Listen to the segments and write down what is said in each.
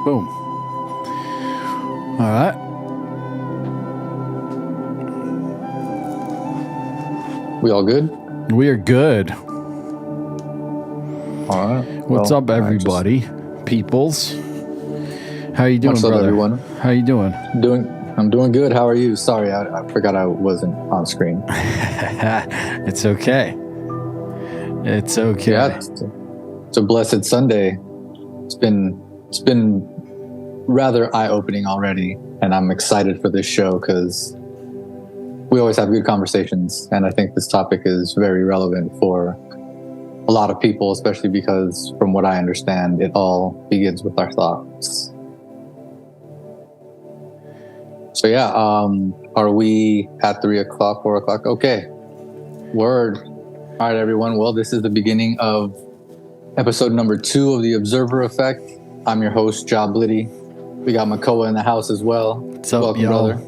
Boom. All right. We all good? We are good. All right. What's up, everybody? Peoples. How you doing, What's up, brother? everyone? How you doing? I'm doing good. How are you? Sorry, I forgot I wasn't on screen. It's okay. It's okay. Yeah, it's a blessed Sunday. It's been rather eye-opening already, and I'm excited for this show because we always have good conversations, and I think this topic is very relevant for a lot of people, especially because, from what I understand, it all begins with our thoughts. So yeah, are we at 3 o'clock, 4 o'clock? Okay. Word. All right, everyone. Well, this is the beginning of episode number 2 of The Observer Effect. I'm your host, Job Liddy. We got Makoa in the house as well. What's up, Welcome, y'all? brother.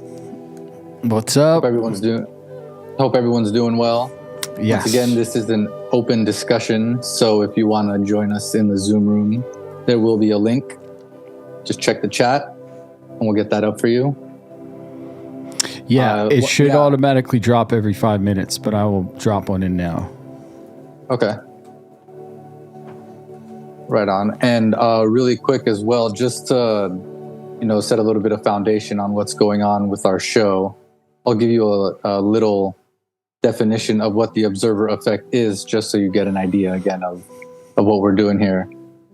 What's up? Hope everyone's doing well. Yes. Once again, this is an open discussion, so if you want to join us in the Zoom room, there will be a link. Just check the chat, and we'll get that up for you. Yeah, it should automatically drop every 5 minutes, but I will drop one in now. Okay. Right on. And really quick as well, just to set a little bit of foundation on what's going on with our show, I'll give you a little definition of what the observer effect is, just so you get an idea again of what we're doing here.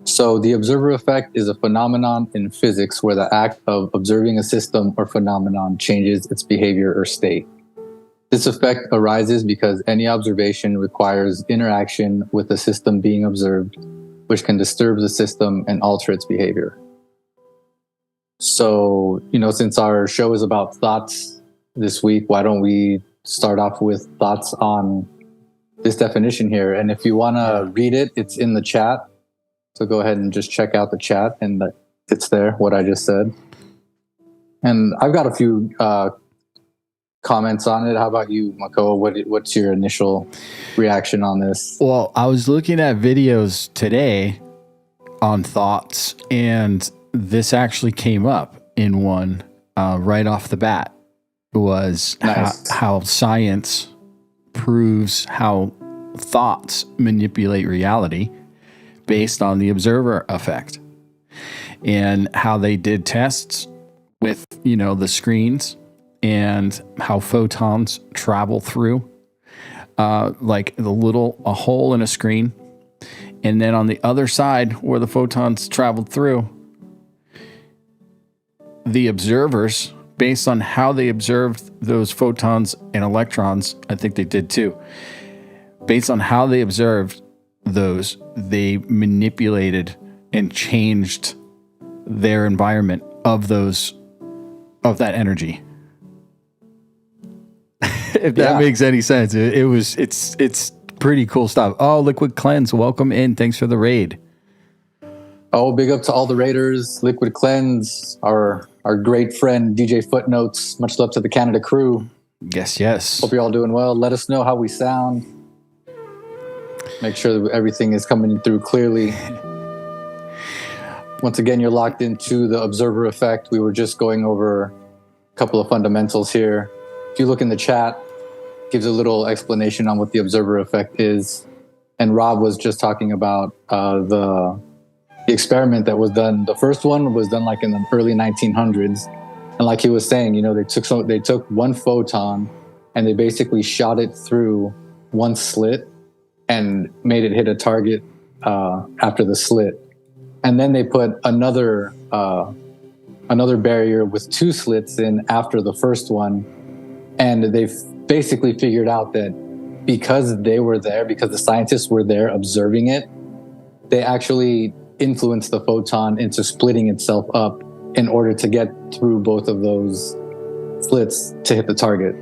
So the observer effect is a phenomenon in physics where the act of observing a system or phenomenon changes its behavior or state. This effect arises because any observation requires interaction with the system being observed, which can disturb the system and alter its behavior. So, since our show is about thoughts this week, why don't we start off with thoughts on this definition here? And if you want to read it, it's in the chat. So go ahead and just check out the chat, and it's there, what I just said. And I've got a few comments on it. How about you, Makoa? What's your initial reaction on this? Well, I was looking at videos today on thoughts, and this actually came up in one right off the bat. Was nice. how science proves how thoughts manipulate reality based on the observer effect, and how they did tests with, the screens and how photons travel through, like a hole in a screen. And then on the other side where the photons traveled through, the observers, based on how they observed those photons and electrons, I think they did too, based on how they observed those, they manipulated and changed their environment of that energy. If that makes any sense. It's pretty cool stuff. Oh, Liquid Cleanse, welcome in. Thanks for the raid. Oh, big up to all the raiders. Liquid Cleanse, our great friend DJ Footnotes. Much love to the Canada crew. Yes. Hope you're all doing well. Let us know how we sound. Make sure that everything is coming through clearly. Once again, you're locked into the observer effect. We were just going over a couple of fundamentals here. If you look in the chat, it gives a little explanation on what the observer effect is. And Rob was just talking about the experiment that was done. The first one was done like in the early 1900s. And like he was saying, they took one photon and they basically shot it through one slit and made it hit a target after the slit. And then they put another barrier with 2 slits in after the first one. And they basically figured out that because they were there, because the scientists were there observing it, they actually influenced the photon into splitting itself up in order to get through both of those slits to hit the target.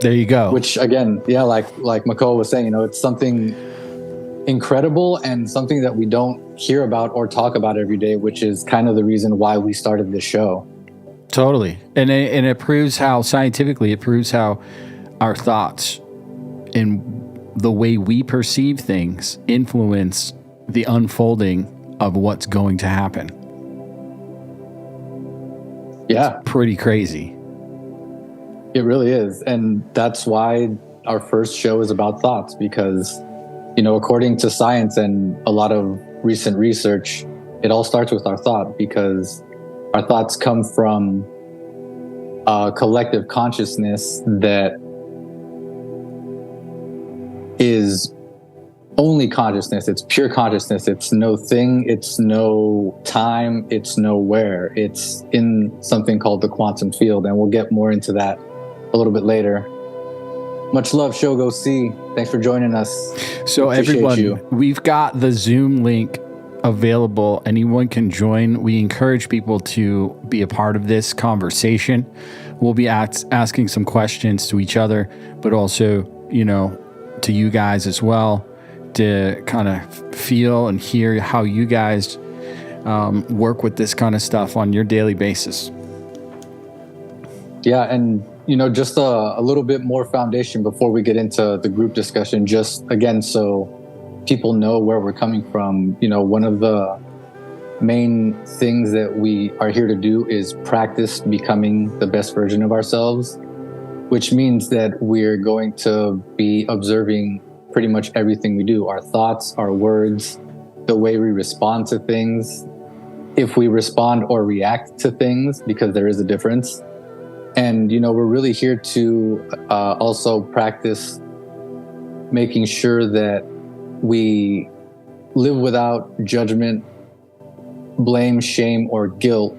There you go. Which again, like Makoa was saying, it's something incredible and something that we don't hear about or talk about every day, which is kind of the reason why we started this show. Totally. And it proves how, scientifically, it proves how our thoughts and the way we perceive things influence the unfolding of what's going to happen. Yeah, Pretty crazy. it really is. And that's why our first show is about thoughts, because, according to science and a lot of recent research, it all starts with our thought, because our thoughts come from a collective consciousness that is only consciousness. It's pure consciousness. It's no thing. It's no time. It's nowhere. It's in something called the quantum field. And we'll get more into that a little bit later. Much love, Shogo C. Thanks for joining us. So everyone, we've got the Zoom link available. Anyone can join. We encourage people to be a part of this conversation. We'll be asking some questions to each other, but also, to you guys as well, to kind of feel and hear how you guys work with this kind of stuff on your daily basis. Yeah, and just a little bit more foundation before we get into the group discussion, just again, so people know where we're coming from. One of the main things that we are here to do is practice becoming the best version of ourselves, which means that we're going to be observing pretty much everything we do, our thoughts, our words, the way we respond to things, if we respond or react to things, because there is a difference. And, we're really here to also practice making sure that we live without judgment, blame, shame, or guilt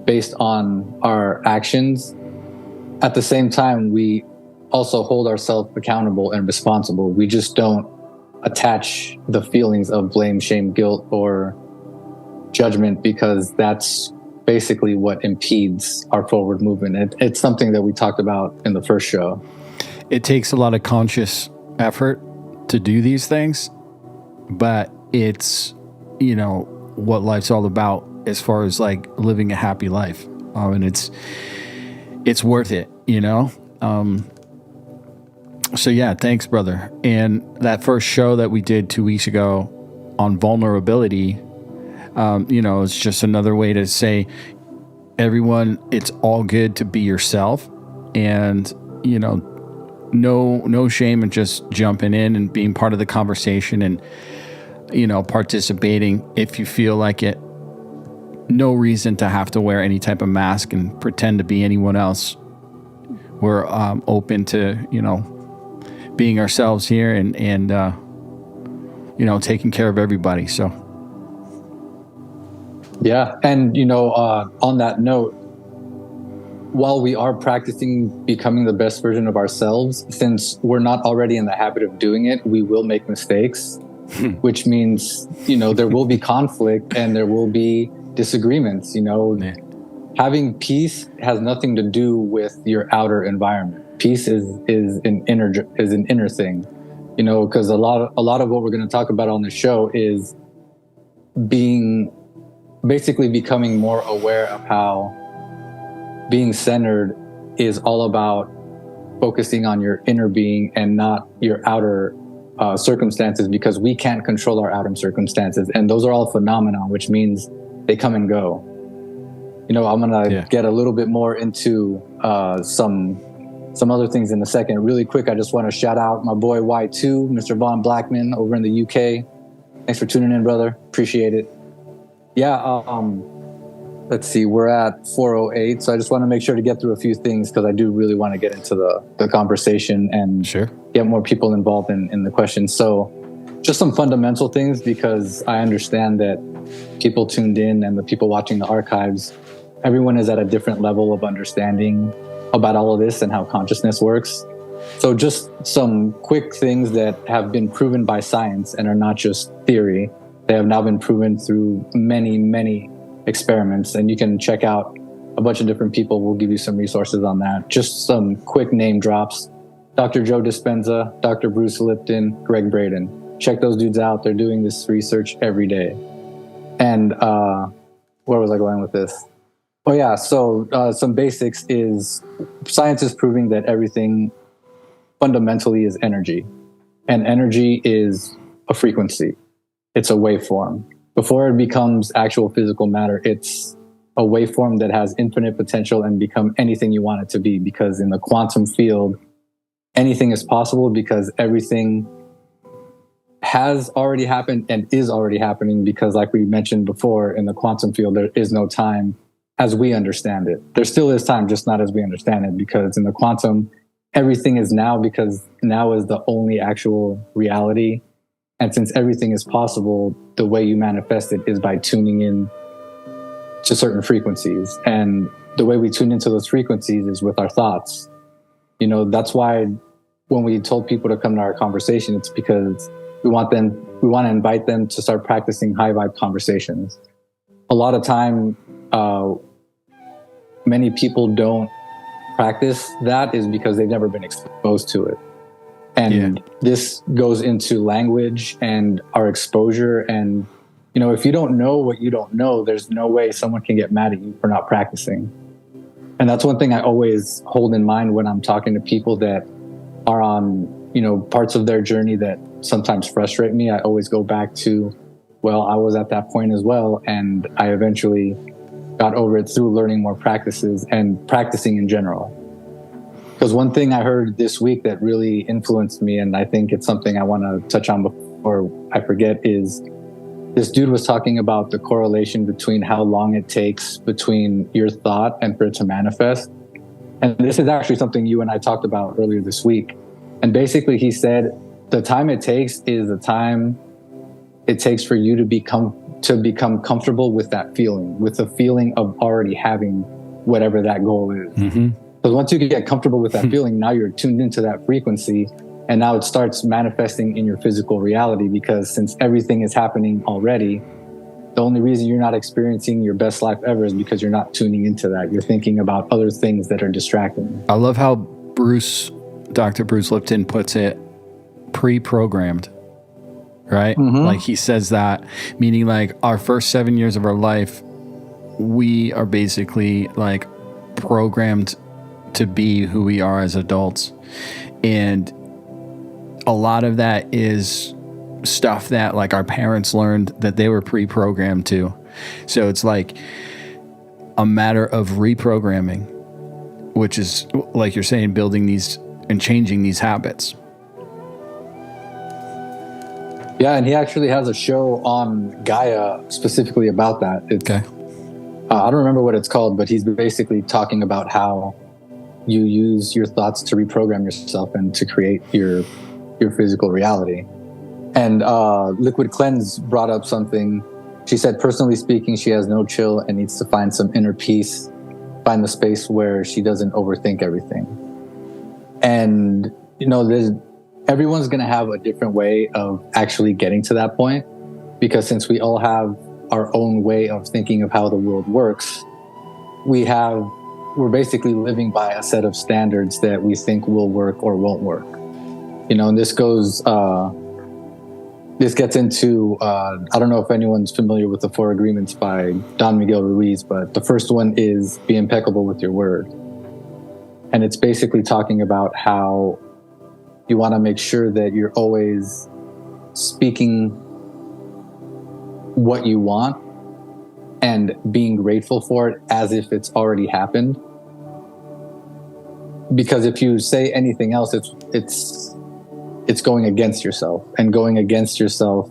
based on our actions. At the same time, we also hold ourselves accountable and responsible. We just don't attach the feelings of blame, shame, guilt, or judgment, because that's basically what impedes our forward movement. It's something that we talked about in the first show. It takes a lot of conscious effort to do these things, but it's, what life's all about as far as like living a happy life. And it's worth it, So yeah, thanks, brother. And that first show that we did 2 weeks ago on vulnerability, it's just another way to say, everyone, it's all good to be yourself, and, no shame in just jumping in and being part of the conversation and, participating if you feel like it. No reason to have to wear any type of mask and pretend to be anyone else. We're open to, being ourselves here and taking care of everybody. So. Yeah. And, on that note, while we are practicing becoming the best version of ourselves, since we're not already in the habit of doing it, we will make mistakes, which means, there will be conflict and there will be disagreements. Yeah. Having peace has nothing to do with your outer environment. Peace is an inner thing, because a lot of what we're going to talk about on the show is basically becoming more aware of how being centered is all about focusing on your inner being and not your outer circumstances, because we can't control our outer circumstances, and those are all phenomena, which means they come and go. I'm gonna get a little bit more into some other things in a second. Really quick, I just want to shout out my boy Y2, Mr. Von Blackman over in the UK. Thanks for tuning in, brother. Appreciate it. Yeah, let's see, we're at 4:08, so I just want to make sure to get through a few things, because I do really want to get into the conversation and get more people involved in the questions. So just some fundamental things, because I understand that people tuned in and the people watching the archives, everyone is at a different level of understanding about all of this and how consciousness works. So just some quick things that have been proven by science and are not just theory. They have now been proven through many, many experiments, and you can check out a bunch of different people. We'll give you some resources on that. Just some quick name drops: Dr. Joe Dispenza, Dr. Bruce Lipton, Greg Braden. Check those dudes out. They're doing this research every day. And where was I going with this? Oh yeah, so some basics is science is proving that everything fundamentally is energy. And energy is a frequency. It's a waveform. Before it becomes actual physical matter, it's a waveform that has infinite potential and become anything you want it to be. Because in the quantum field, anything is possible because everything has already happened and is already happening, because like we mentioned before, in the quantum field, there is no time as we understand it. There still is time, just not as we understand it, because in the quantum, everything is now, because now is the only actual reality. And since everything is possible, the way you manifest it is by tuning in to certain frequencies. And the way we tune into those frequencies is with our thoughts. You know, that's why when we told people to come to our conversation, it's because we want to invite them to start practicing high vibe conversations. A lot of time, many people don't practice that is because they've never been exposed to it. And this goes into language and our exposure. And, you know, if you don't know what you don't know, there's no way someone can get mad at you for not practicing. And that's one thing I always hold in mind when I'm talking to people that are on, you know, parts of their journey that sometimes frustrate me. I always go back to, well, I was at that point as well. And I eventually got over it through learning more practices and practicing in general. Because one thing I heard this week that really influenced me, and I think it's something I want to touch on before I forget, is this dude was talking about the correlation between how long it takes between your thought and for it to manifest. And this is actually something you and I talked about earlier this week. And basically he said the time it takes is the time it takes for you to become comfortable with that feeling, with the feeling of already having whatever that goal is. Mm-hmm. Because once you get comfortable with that feeling, now you're tuned into that frequency, and now it starts manifesting in your physical reality. Because since everything is happening already, the only reason you're not experiencing your best life ever is because you're not tuning into that. You're thinking about other things that are distracting. I love how Dr. Bruce Lipton puts it, pre-programmed, right? Mm-hmm. Like he says that, meaning like our first 7 years of our life, we are basically like programmed to be who we are as adults. And a lot of that is stuff that like our parents learned that they were pre-programmed to. So it's like a matter of reprogramming, which is, like you're saying, building these and changing these habits. Yeah, and he actually has a show on Gaia specifically about that. Okay. I don't remember what it's called, but he's basically talking about how you use your thoughts to reprogram yourself and to create your physical reality. And Liquid Cleanse brought up something. She said, personally speaking, she has no chill and needs to find some inner peace, find the space where she doesn't overthink everything. And, you know, everyone's going to have a different way of actually getting to that point, because since we all have our own way of thinking of how the world works, we're basically living by a set of standards that we think will work or won't work. You know, and this gets into, I don't know if anyone's familiar with the 4 Agreements by Don Miguel Ruiz, but the first one is be impeccable with your word. And it's basically talking about how you want to make sure that you're always speaking what you want and being grateful for it as if it's already happened. Because if you say anything else, it's going against yourself, and going against yourself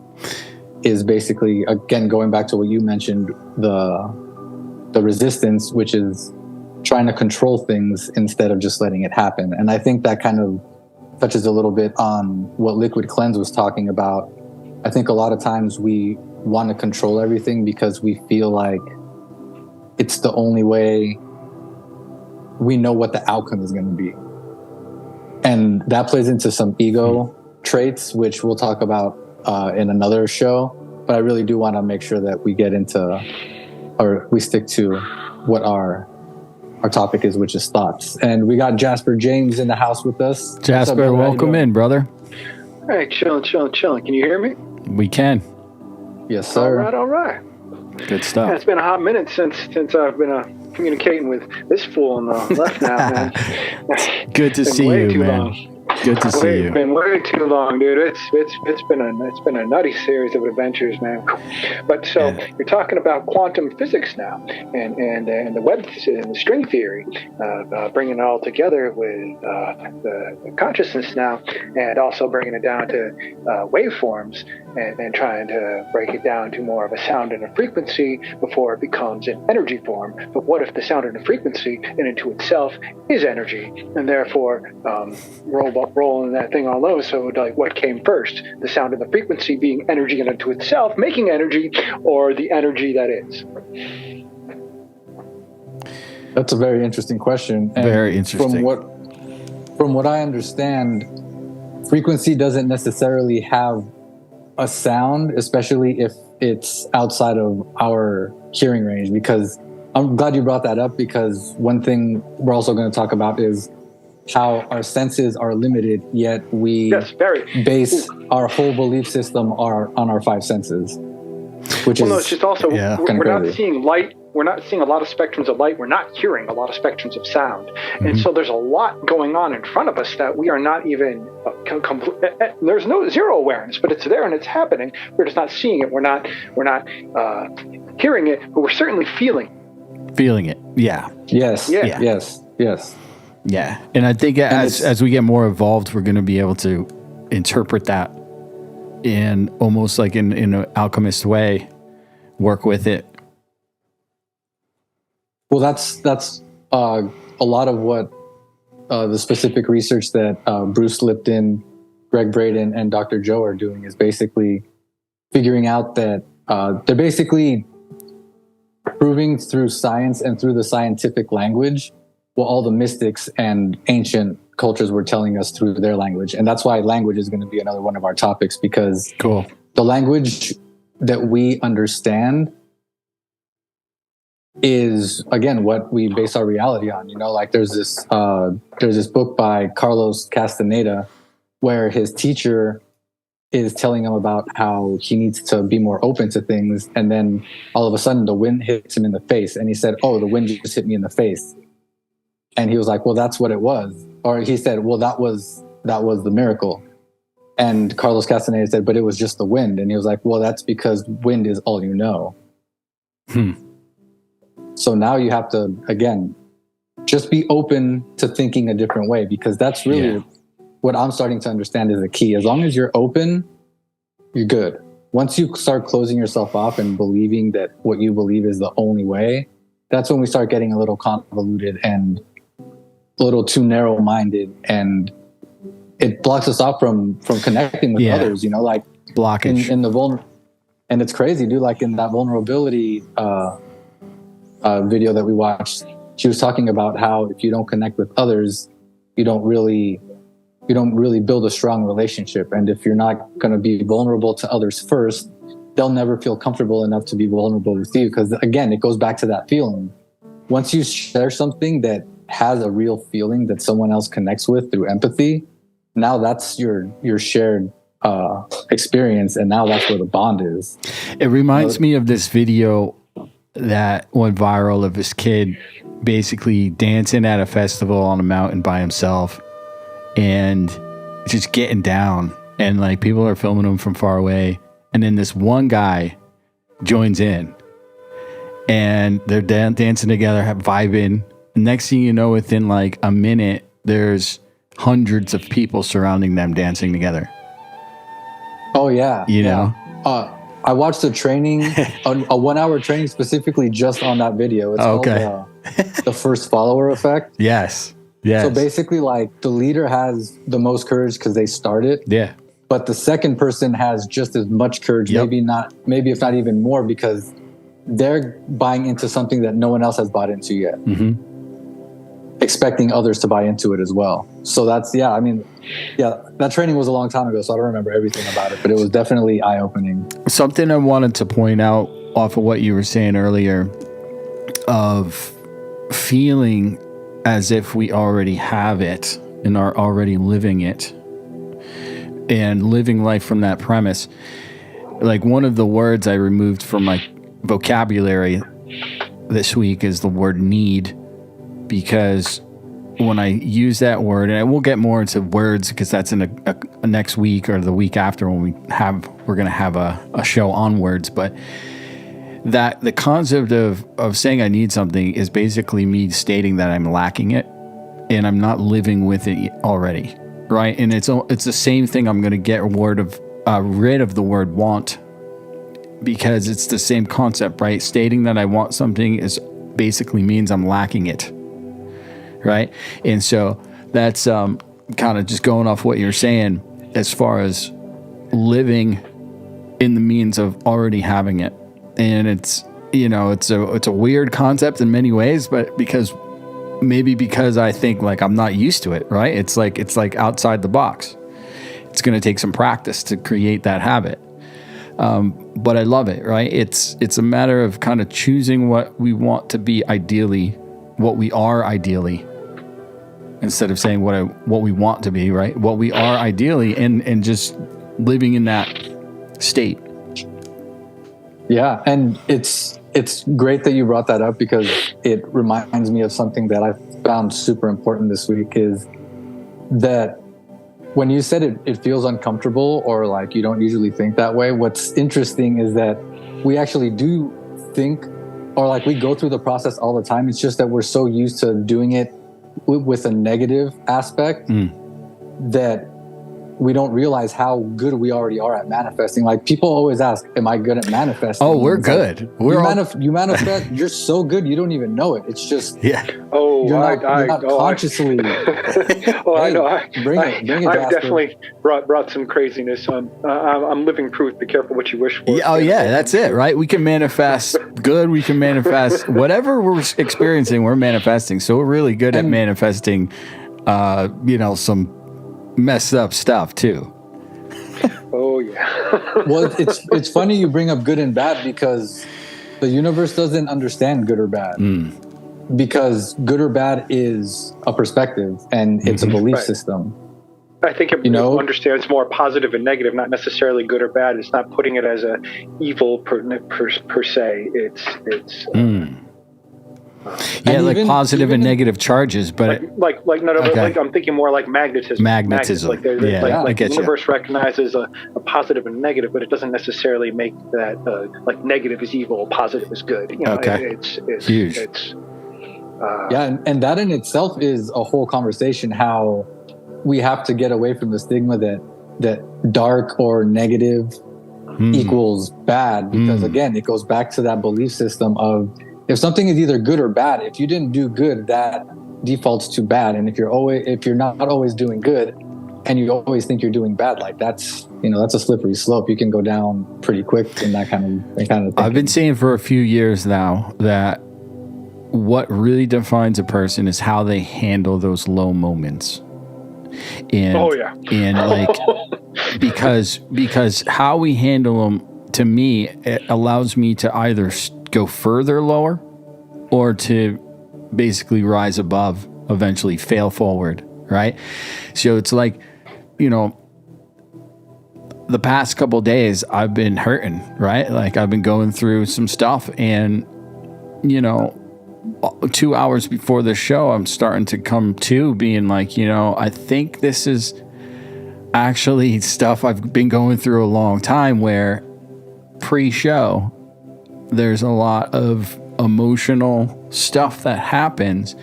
is basically, again, going back to what you mentioned, the resistance, which is trying to control things instead of just letting it happen. And I think that kind of touches a little bit on what Liquid Cleanse was talking about. I think a lot of times we want to control everything because we feel like it's the only way we know what the outcome is going to be. And that plays into some ego traits, which we'll talk about in another show. But I really do want to make sure that we get into, or we stick to what our topic is, which is thoughts. And we got Jasper James in the house with us. Jasper, up, welcome in, brother. Hey, chilling. Can you hear me? We can. Yes, sir. All right. Good stuff. Yeah, it's been a hot minute since I've been communicating with this fool on the left now, man. Good to see you, man. Good to see It's you. been way too long, dude. It's been a nutty series of adventures, man. But so you're talking about quantum physics now, and the web and the string theory, bringing it all together with the consciousness now, and also bringing it down to waveforms, and trying to break it down to more of a sound and a frequency before it becomes an energy form. But what if the sound and the frequency in and to itself is energy, and therefore rolling that thing all over? So like, what came first, the sound and the frequency being energy in and to itself, making energy, or the energy that is? That's a very interesting question. And Very interesting. From what I understand, frequency doesn't necessarily have a sound, especially if it's outside of our hearing range. Because I'm glad you brought that up, because one thing we're also going to talk about is how our senses are limited, yet we base our whole belief system on our five senses. Which it's just also we're not crazy. seeing light. We're not seeing a lot of spectrums of light. We're not hearing a lot of spectrums of sound. And so there's a lot going on in front of us that we are not even there's zero awareness, but it's there and it's happening. We're just not seeing it. We're not hearing it, but we're certainly feeling it. Yeah. Yes. Yeah. Yes. Yeah. And I think as we get more evolved, we're going to be able to interpret that in almost like in an alchemist way, work with it. Well, that's a lot of what the specific research that Bruce Lipton, Greg Braden, and Dr. Joe are doing is basically figuring out that they're basically proving through science and through the scientific language what all the mystics and ancient cultures were telling us through their language. And that's why language is going to be another one of our topics, because the language that we understand is, again, what we base our reality on. You know, like there's this book by Carlos Castaneda where his teacher is telling him about how he needs to be more open to things, and then all of a sudden the wind hits him in the face, and he said, "Oh, the wind just hit me in the face." And he was like, "Well, that's what it was." Or he said, "Well, that was the miracle." And Carlos Castaneda said, "But it was just the wind." And he was like, "Well, that's because wind is all you know." So now you have to, again, just be open to thinking a different way, because that's really what I'm starting to understand is the key. As long as you're open, you're good. Once you start closing yourself off and believing that what you believe is the only way, that's when we start getting a little convoluted and a little too narrow-minded, and it blocks us off from connecting with others, you know, like blockage in the and it's crazy, dude. Like in that vulnerability video that we watched, she was talking about how if you don't connect with others, you don't really build a strong relationship. And if you're not going to be vulnerable to others first, they'll never feel comfortable enough to be vulnerable with you. Because again, it goes back to that feeling. Once you share something that has a real feeling that someone else connects with through empathy, now that's your shared experience, and now that's where the bond is. It reminds me of this video that went viral of this kid basically dancing at a festival on a mountain by himself and just getting down, and like people are filming him from far away, and then this one guy joins in and they're dancing together, vibing. Next thing you know, within like a minute, there's hundreds of people surrounding them dancing together. Oh yeah. You know? I watched a training, a 1 hour training specifically just on that video. It's called the first follower effect. Yes. So basically, like, the leader has the most courage because they start it. Yeah. But the second person has just as much courage, maybe if not even more, because they're buying into something that no one else has bought into yet. Expecting others to buy into it as well. So that's, that training was a long time ago, so I don't remember everything about it, but it was definitely eye-opening. Something I wanted to point out off of what you were saying earlier of feeling as if we already have it and are already living it and living life from that premise. Like, one of the words I removed from my vocabulary this week is the word need, because when I use that word, and I will get more into words because that's in a next week or the week after when we're going to have a show on words. But that the concept of saying I need something is basically me stating that I'm lacking it and I'm not living with it already, right? And it's the same thing. I'm going to get rid of the word want because it's the same concept, right? Stating that I want something is basically means I'm lacking it. Right. And so that's kind of just going off what you're saying as far as living in the means of already having it. And it's a weird concept in many ways, but because I think like I'm not used to it. Right. It's like outside the box. It's going to take some practice to create that habit. But I love it. Right. It's a matter of kind of choosing what we want to be ideally, what we are ideally, instead of saying what we want to be, right? What we are ideally, and just living in that state. Yeah, and it's great that you brought that up because it reminds me of something that I found super important this week is that when you said it feels uncomfortable or like you don't usually think that way, what's interesting is that we actually do think or like we go through the process all the time. It's just that we're so used to doing it with a negative aspect that we don't realize how good we already are at manifesting. Like people always ask, am I good at manifesting? Oh, we're good. Like, you manifest, you're so good, you don't even know it. It's just, Oh, you're not consciously. I know. I've definitely brought some craziness on. I'm living proof. Be careful what you wish for. Yeah, that's it, right? We can manifest good. We can manifest whatever we're experiencing. We're manifesting. So we're really good at manifesting, some messed up stuff too. Oh yeah. Well, it's funny you bring up good and bad because the universe doesn't understand good or bad. Because good or bad is a perspective and it's a belief system. I think it understands more positive and negative, not necessarily good or bad. It's not putting it as a evil per se. It's like positive and negative charges, but like I'm thinking more like magnetism. Like the universe recognizes a positive and negative, but it doesn't necessarily make that like negative is evil, positive is good. It's huge. And that in itself is a whole conversation. How we have to get away from the stigma that dark or negative equals bad, because again, it goes back to that belief system of, if something is either good or bad, if you didn't do good, that defaults to bad. And if you're not always doing good and you always think you're doing bad, like that's a slippery slope. You can go down pretty quick in that kind of thing. I've been saying for a few years now that what really defines a person is how they handle those low moments. And like, because how we handle them, to me, it allows me to either go further lower or to basically rise above, eventually fail forward, right? So it's like, the past couple days I've been hurting, right? Like I've been going through some stuff, and 2 hours before the show, I'm starting to come to being like, I think this is actually stuff I've been going through a long time, where pre-show there's a lot of emotional stuff that happens,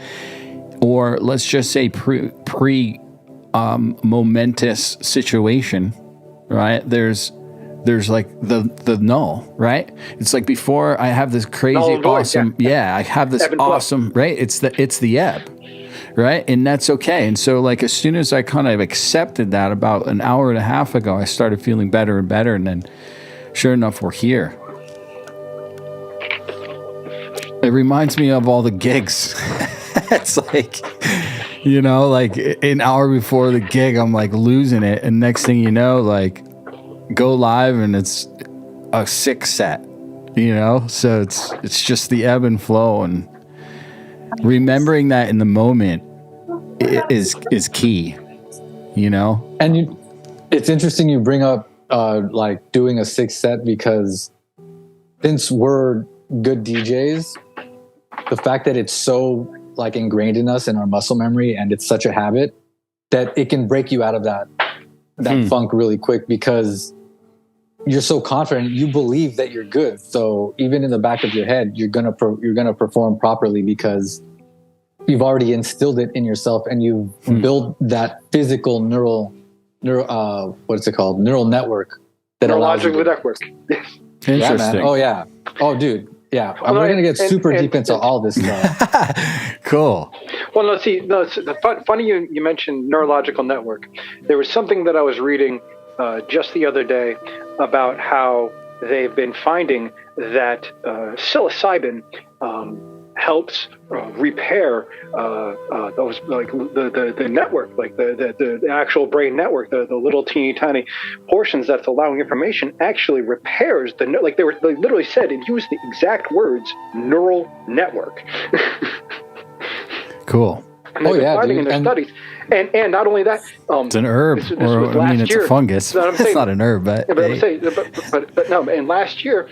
or let's just say pre momentous situation, right? There's like the null, right? It's like before I have this crazy awesome, I have this awesome, right? It's the ebb, right? And that's okay. And so like as soon as I kind of accepted that about an hour and a half ago, I started feeling better and better, and then sure enough, we're here. It reminds me of all the gigs. It's like, like an hour before the gig, I'm like losing it. And next thing you know, like go live and it's a 6 set, So it's just the ebb and flow, and remembering that in the moment is key, And it's interesting you bring up like doing a 6 set, because since we're good DJs, the fact that it's so like ingrained in us in our muscle memory, and it's such a habit that it can break you out of that funk really quick, because you're so confident, you believe that you're good. So even in the back of your head, you're gonna perform properly because you've already instilled it in yourself, and you've built that physical neural what's it called? Neural network. That neurological network. Yes. Interesting. Yeah, man. Oh yeah. Oh, dude. Yeah. We're going to get super deep into all this stuff. Cool. Well, no, see, it's funny you mentioned neurological network. There was something that I was reading just the other day about how they've been finding that psilocybin helps repair those, like the network, like the actual brain network, the little teeny tiny portions that's allowing information, actually repairs they literally said and used the exact words neural network. Cool. And they've been finding in their studies. And not only that, it's an herb, it's a fungus. It's not an herb, but no. And last year,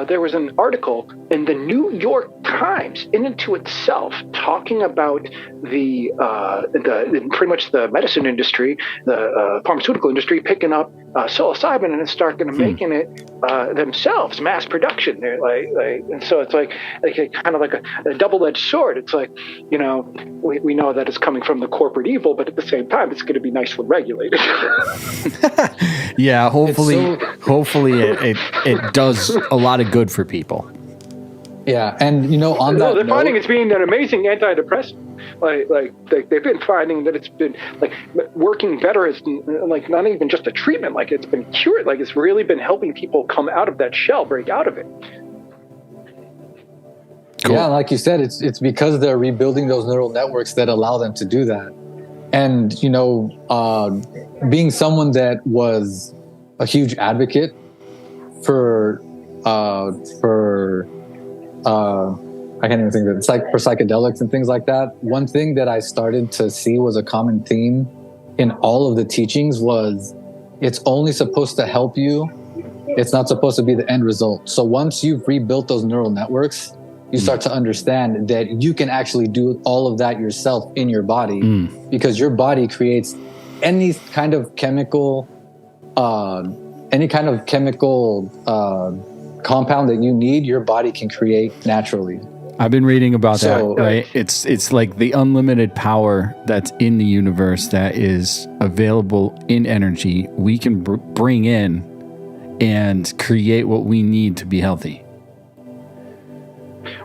there was an article in the New York Times, in and to itself, talking about the pretty much the medicine industry, the pharmaceutical industry, picking up psilocybin and starting to making it themselves, mass production. They're like, and so it's like kind of like a double-edged sword. It's like, we know that it's coming from the corporate evil, but at the same time, it's going to be nicely regulated. Yeah, hopefully it does a lot of good for people. Yeah, and on that they're note, finding it's being an amazing antidepressant. Like they've been finding that it's been like working better as like not even just a treatment, like it's been cured, like it's really been helping people come out of that shell, break out of it. Cool. Yeah, like you said, it's because they're rebuilding those neural networks that allow them to do that. And being someone that was a huge advocate for I can't even think of it. It's like for psychedelics and things like that. One thing that I started to see was a common theme in all of the teachings was it's only supposed to help you. It's not supposed to be the end result. So once you've rebuilt those neural networks, you start to understand that you can actually do all of that yourself in your body because your body creates any kind of chemical compound that you need, your body can create naturally. I've been reading about that, right? It's like the unlimited power that's in the universe that is available in energy. We can bring in and create what we need to be healthy.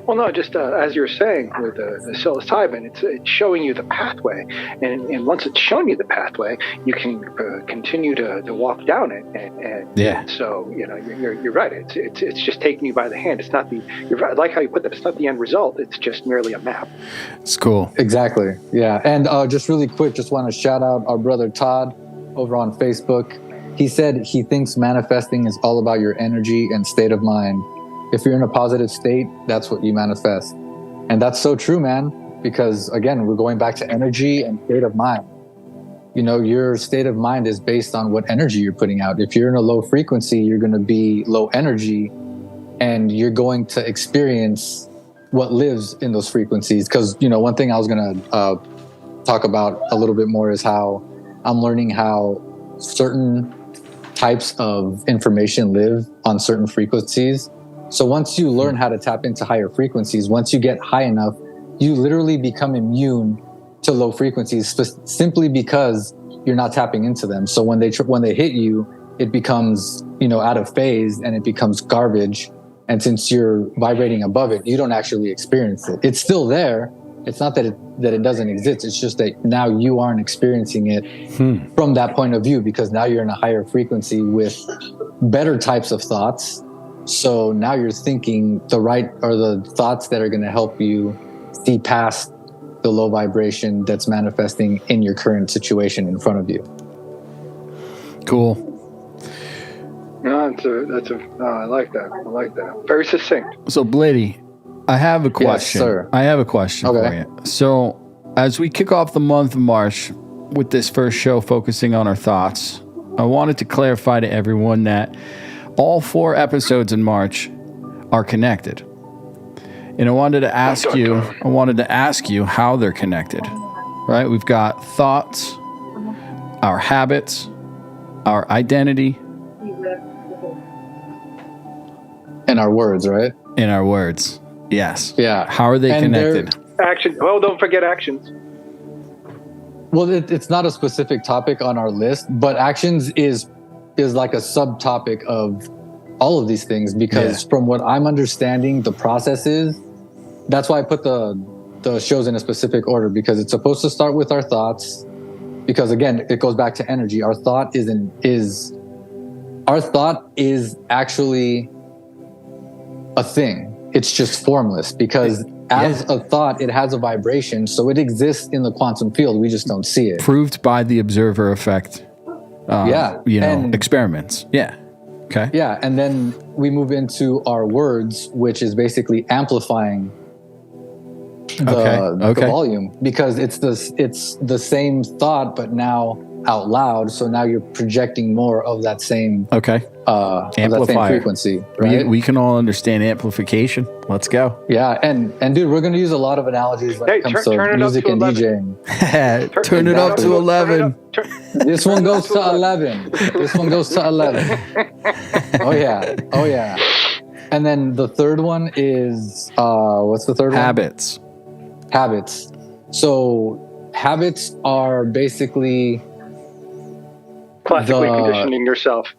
Well, no, just as you're saying with the psilocybin, it's showing you the pathway, and once it's shown you the pathway, you can continue to walk down it. And so you're right. It's just taking you by the hand. It's not you're right. I like how you put that. It's not the end result. It's just merely a map. It's cool. Exactly. Yeah. And just really quick, just want to shout out our brother Todd over on Facebook. He said he thinks manifesting is all about your energy and state of mind. If you're in a positive state, that's what you manifest. And that's so true, man, because again, we're going back to energy and state of mind. Your state of mind is based on what energy you're putting out. If you're in a low frequency, you're going to be low energy, and you're going to experience what lives in those frequencies. Because, one thing I was going to talk about a little bit more is how I'm learning how certain types of information live on certain frequencies. So once you learn how to tap into higher frequencies, once you get high enough, you literally become immune to low frequencies simply because you're not tapping into them. So when they hit you, it becomes, out of phase and it becomes garbage. And since you're vibrating above it, you don't actually experience it. It's still there. It's not that it doesn't exist. It's just that now you aren't experiencing it from that point of view, because now you're in a higher frequency with better types of thoughts. So now you're thinking the thoughts that are going to help you see past the low vibration that's manifesting in your current situation in front of you. Cool. No, I like that. I like that. Very succinct. So, Blady, I have a question. Yes, sir. I have a question for you. So, as we kick off the month of March with this first show focusing on our thoughts, I wanted to clarify to everyone that all 4 episodes in March are connected. And I wanted to ask you how they're connected. Right? We've got thoughts, our habits, our identity, And our words, right? and our words. Yes. Yeah. How are they And connected? Action. Oh, don't forget actions. Well, it's not a specific topic on our list, but actions is like a subtopic of all of these things, because from what I'm understanding, the process is, that's why I put the shows in a specific order, because it's supposed to start with our thoughts, because again, it goes back to energy. Our thought is actually a thing. It's just formless, because as a thought, it has a vibration, so it exists in the quantum field. We just don't see it. Proved by the observer effect. And experiments. Yeah. Okay. Yeah, and then we move into our words, which is basically amplifying the volume, because it's the same thought, but now out loud. So now you're projecting more of that same of that same frequency. Right? We can all understand amplification. Let's go. Yeah, and dude, we're going to use a lot of analogies when it comes to music and DJing. Turn it up to 11. This one goes to 11. This one goes to 11. Oh yeah. And then the third one is what's the third one? Habits. So habits are basically classically conditioning yourself.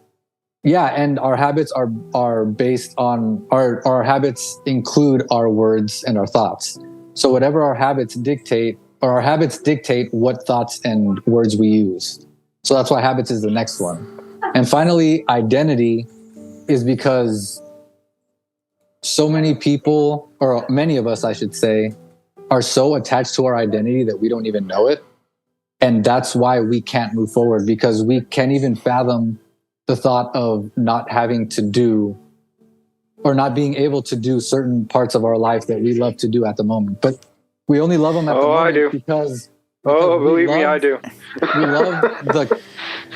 Yeah, and our habits are based on our habits include our words and our thoughts. So whatever our habits dictate what thoughts and words we use. So that's why habits is the next one. And finally, identity is because so many people, or many of us, I should say, are so attached to our identity that we don't even know it. And that's why we can't move forward, because we can't even fathom the thought of not having to do or not being able to do certain parts of our life that we love to do at the moment. But we only love them at the moment I do. because believe me, I do. We love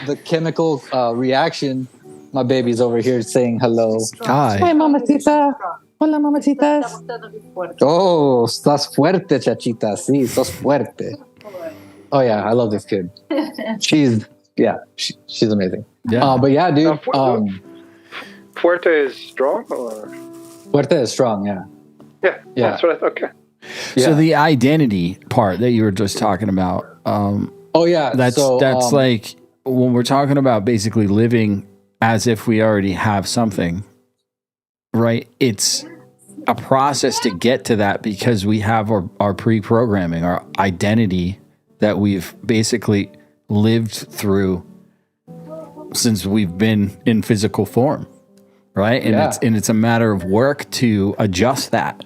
the chemical reaction. My baby's over here saying hello. Hi. Hi, mamacita. Hola, mamacitas. Oh, estás fuerte, chachita. Sí, estás fuerte. Oh, yeah, I love this kid. She's amazing. Yeah. But yeah, dude. Fuerte is strong, or? Fuerte is strong, yeah. Yeah, that's what I thought. Okay. Yeah. So the identity part that you were just talking about. That's like when we're talking about basically living as if we already have something, right? It's a process to get to that, because we have our pre-programming, our identity that we've basically lived through since we've been in physical form, right? And it's a matter of work to adjust that.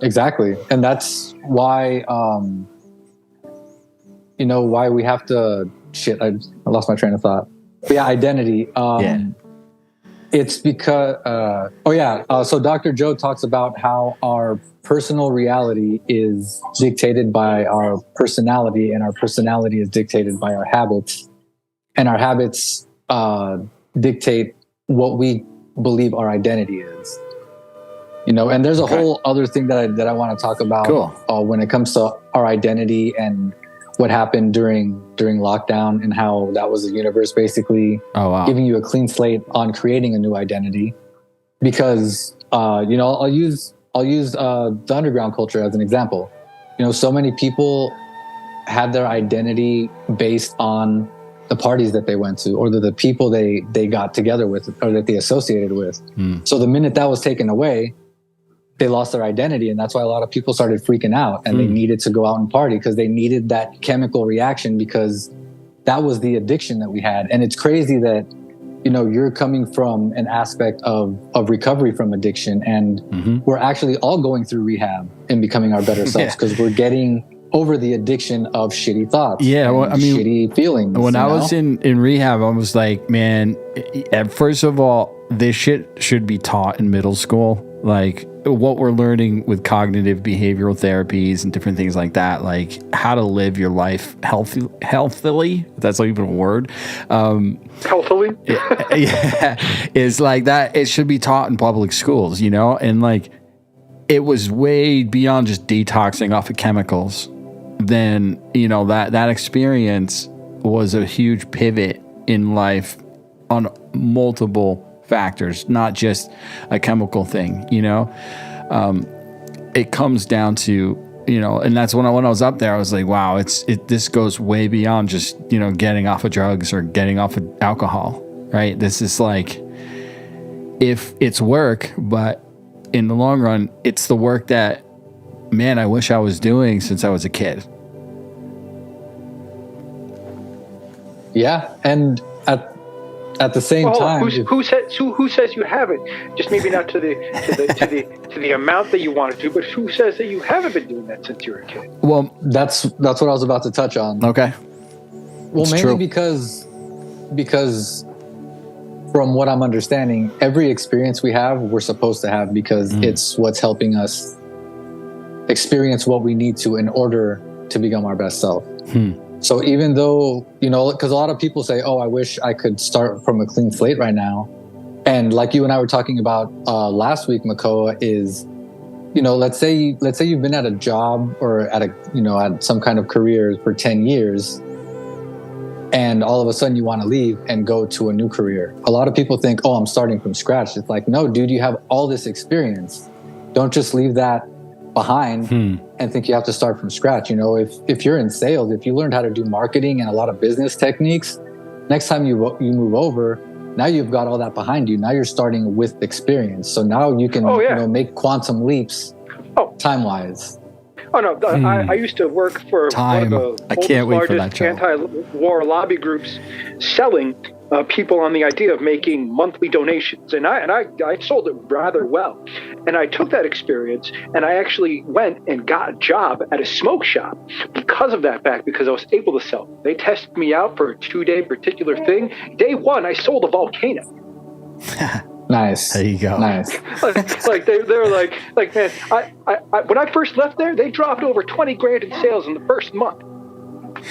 Exactly. And that's why, why we have to, I lost my train of thought. But yeah, identity. It's because, so Dr. Joe talks about how our personal reality is dictated by our personality, and our personality is dictated by our habits, and our habits dictate what we believe our identity is. And there's a whole other thing that I want to talk about when it comes to our identity and what happened during lockdown, and how that was the universe basically giving you a clean slate on creating a new identity. Because I'll use the underground culture as an example. So many people had their identity based on the parties that they went to, or the people they got together with, or that they associated with. So the minute that was taken away, they lost their identity. And that's why a lot of people started freaking out, and they needed to go out and party, because they needed that chemical reaction, because that was the addiction that we had. And it's crazy that, you're coming from an aspect of recovery from addiction, and we're actually all going through rehab and becoming our better selves, because we're getting over the addiction of shitty thoughts. Yeah. Well, shitty feelings. When I was in rehab, I was like, man, first of all, this shit should be taught in middle school. Like what we're learning with cognitive behavioral therapies and different things like that, like how to live your life healthily, if that's even a word. Healthily? Yeah. Is like that. It should be taught in public schools, and like it was way beyond just detoxing off of chemicals. Then, that experience was a huge pivot in life on multiple factors, not just a chemical thing. It comes down to, and that's when I was up there, I was like, wow, this goes way beyond just, getting off of drugs or getting off of alcohol, right? This is like, if it's work, but in the long run, it's the work that, man, I wish I was doing since I was a kid. Yeah. And at the same time, who says you haven't? Just maybe not to the amount that you want to do, but who says that you haven't been doing that since you were a kid? Well, that's what I was about to touch on. Okay. Well, mainly because from what I'm understanding, every experience we have, we're supposed to have, because it's what's helping us experience what we need to in order to become our best self. So even though, because a lot of people say, oh, I wish I could start from a clean slate right now. And like you and I were talking about last week, Makoa, is, let's say you've been at a job or at some kind of career for 10 years, and all of a sudden you want to leave and go to a new career. A lot of people think, oh, I'm starting from scratch. It's like, no, dude, you have all this experience. Don't just leave that behind and think you have to start from scratch. If you're in sales, if you learned how to do marketing and a lot of business techniques, next time you move over, now you've got all that behind you. Now you're starting with experience. So now you can make quantum leaps time-wise. Oh, no. I used to work for one of the largest anti-war lobby groups selling people on the idea of making monthly donations. And I sold it rather well. And I took that experience and I actually went and got a job at a smoke shop because of that fact, because I was able to sell. They tested me out for a 2-day particular thing. Day 1, I sold a volcano. Nice. There you go. Nice. Like they're like, man, I when I first left there, they dropped over 20 grand in sales in the first month.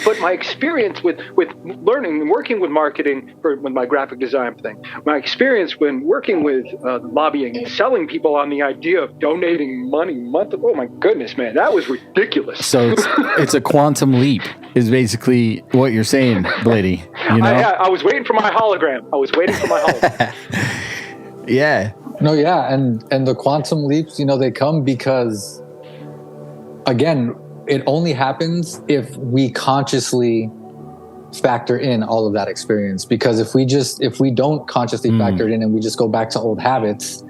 But my experience with learning and working with marketing with my graphic design thing, my experience when working with lobbying and selling people on the idea of donating money monthly, oh my goodness, man, that was ridiculous. So it's a quantum leap is basically what you're saying, Blady. I was waiting for my hologram. Yeah. No, yeah. And the quantum leaps, they come because, again, it only happens if we consciously factor in all of that experience. Because if we don't consciously factor it in and we just go back to old habits,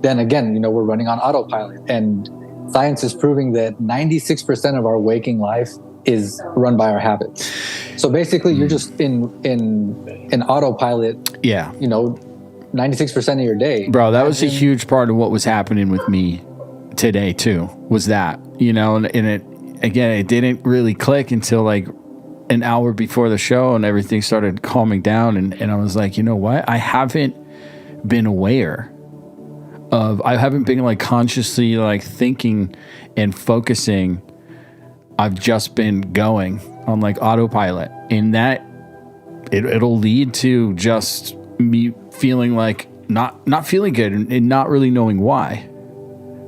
then again, we're running on autopilot. And science is proving that 96% of our waking life is run by our habits. So basically, you're just in autopilot. Yeah. 96% of your day. Bro, that was a huge part of what was happening with me today too, was that, it didn't really click until like an hour before the show and everything started calming down. And I was like, you know what? I haven't been aware of, I haven't been like consciously like thinking and focusing. I've just been going on like autopilot, and that it'll lead to just me feeling like not feeling good and not really knowing why,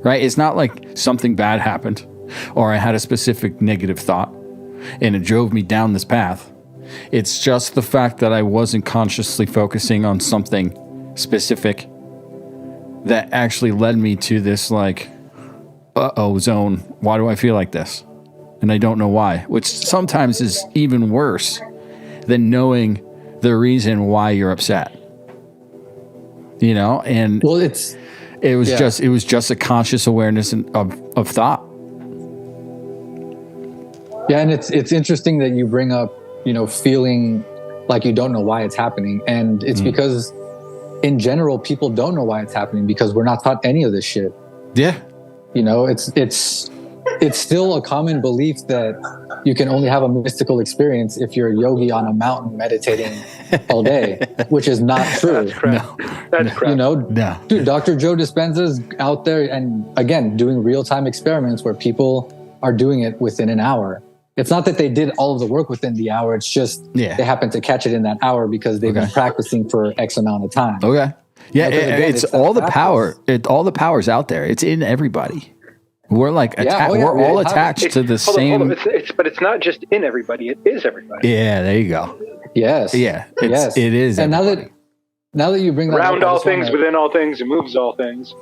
right? It's not like something bad happened or I had a specific negative thought and it drove me down this path. It's just the fact that I wasn't consciously focusing on something specific that actually led me to this like, zone. Why do I feel like this? And I don't know why, which sometimes is even worse than knowing the reason why you're upset. And well, it was just a conscious awareness of thought. Yeah, and it's interesting that you bring up, feeling like you don't know why it's happening, and it's because, in general, people don't know why it's happening because we're not taught any of this shit. Yeah, it's still a common belief that you can only have a mystical experience if you're a yogi on a mountain meditating all day, which is not true. That's crap. That's crap. No. Dude, Dr. Joe Dispenza's out there and again doing real-time experiments where people are doing it within an hour. It's not that they did all of the work within the hour. It's just they happen to catch it in that hour because they've been practicing for X amount of time. Okay. Yeah, it's all the power. All the power's out there. It's in everybody. We're like Yeah, we're all have- attached to the Hold on. same. But it's not just in everybody; it is everybody. Yeah, there you go. Yes. Yeah, Yes. it is. And everybody. now that you bring that Around up, I all just things, wanna- within all things, and moves all things.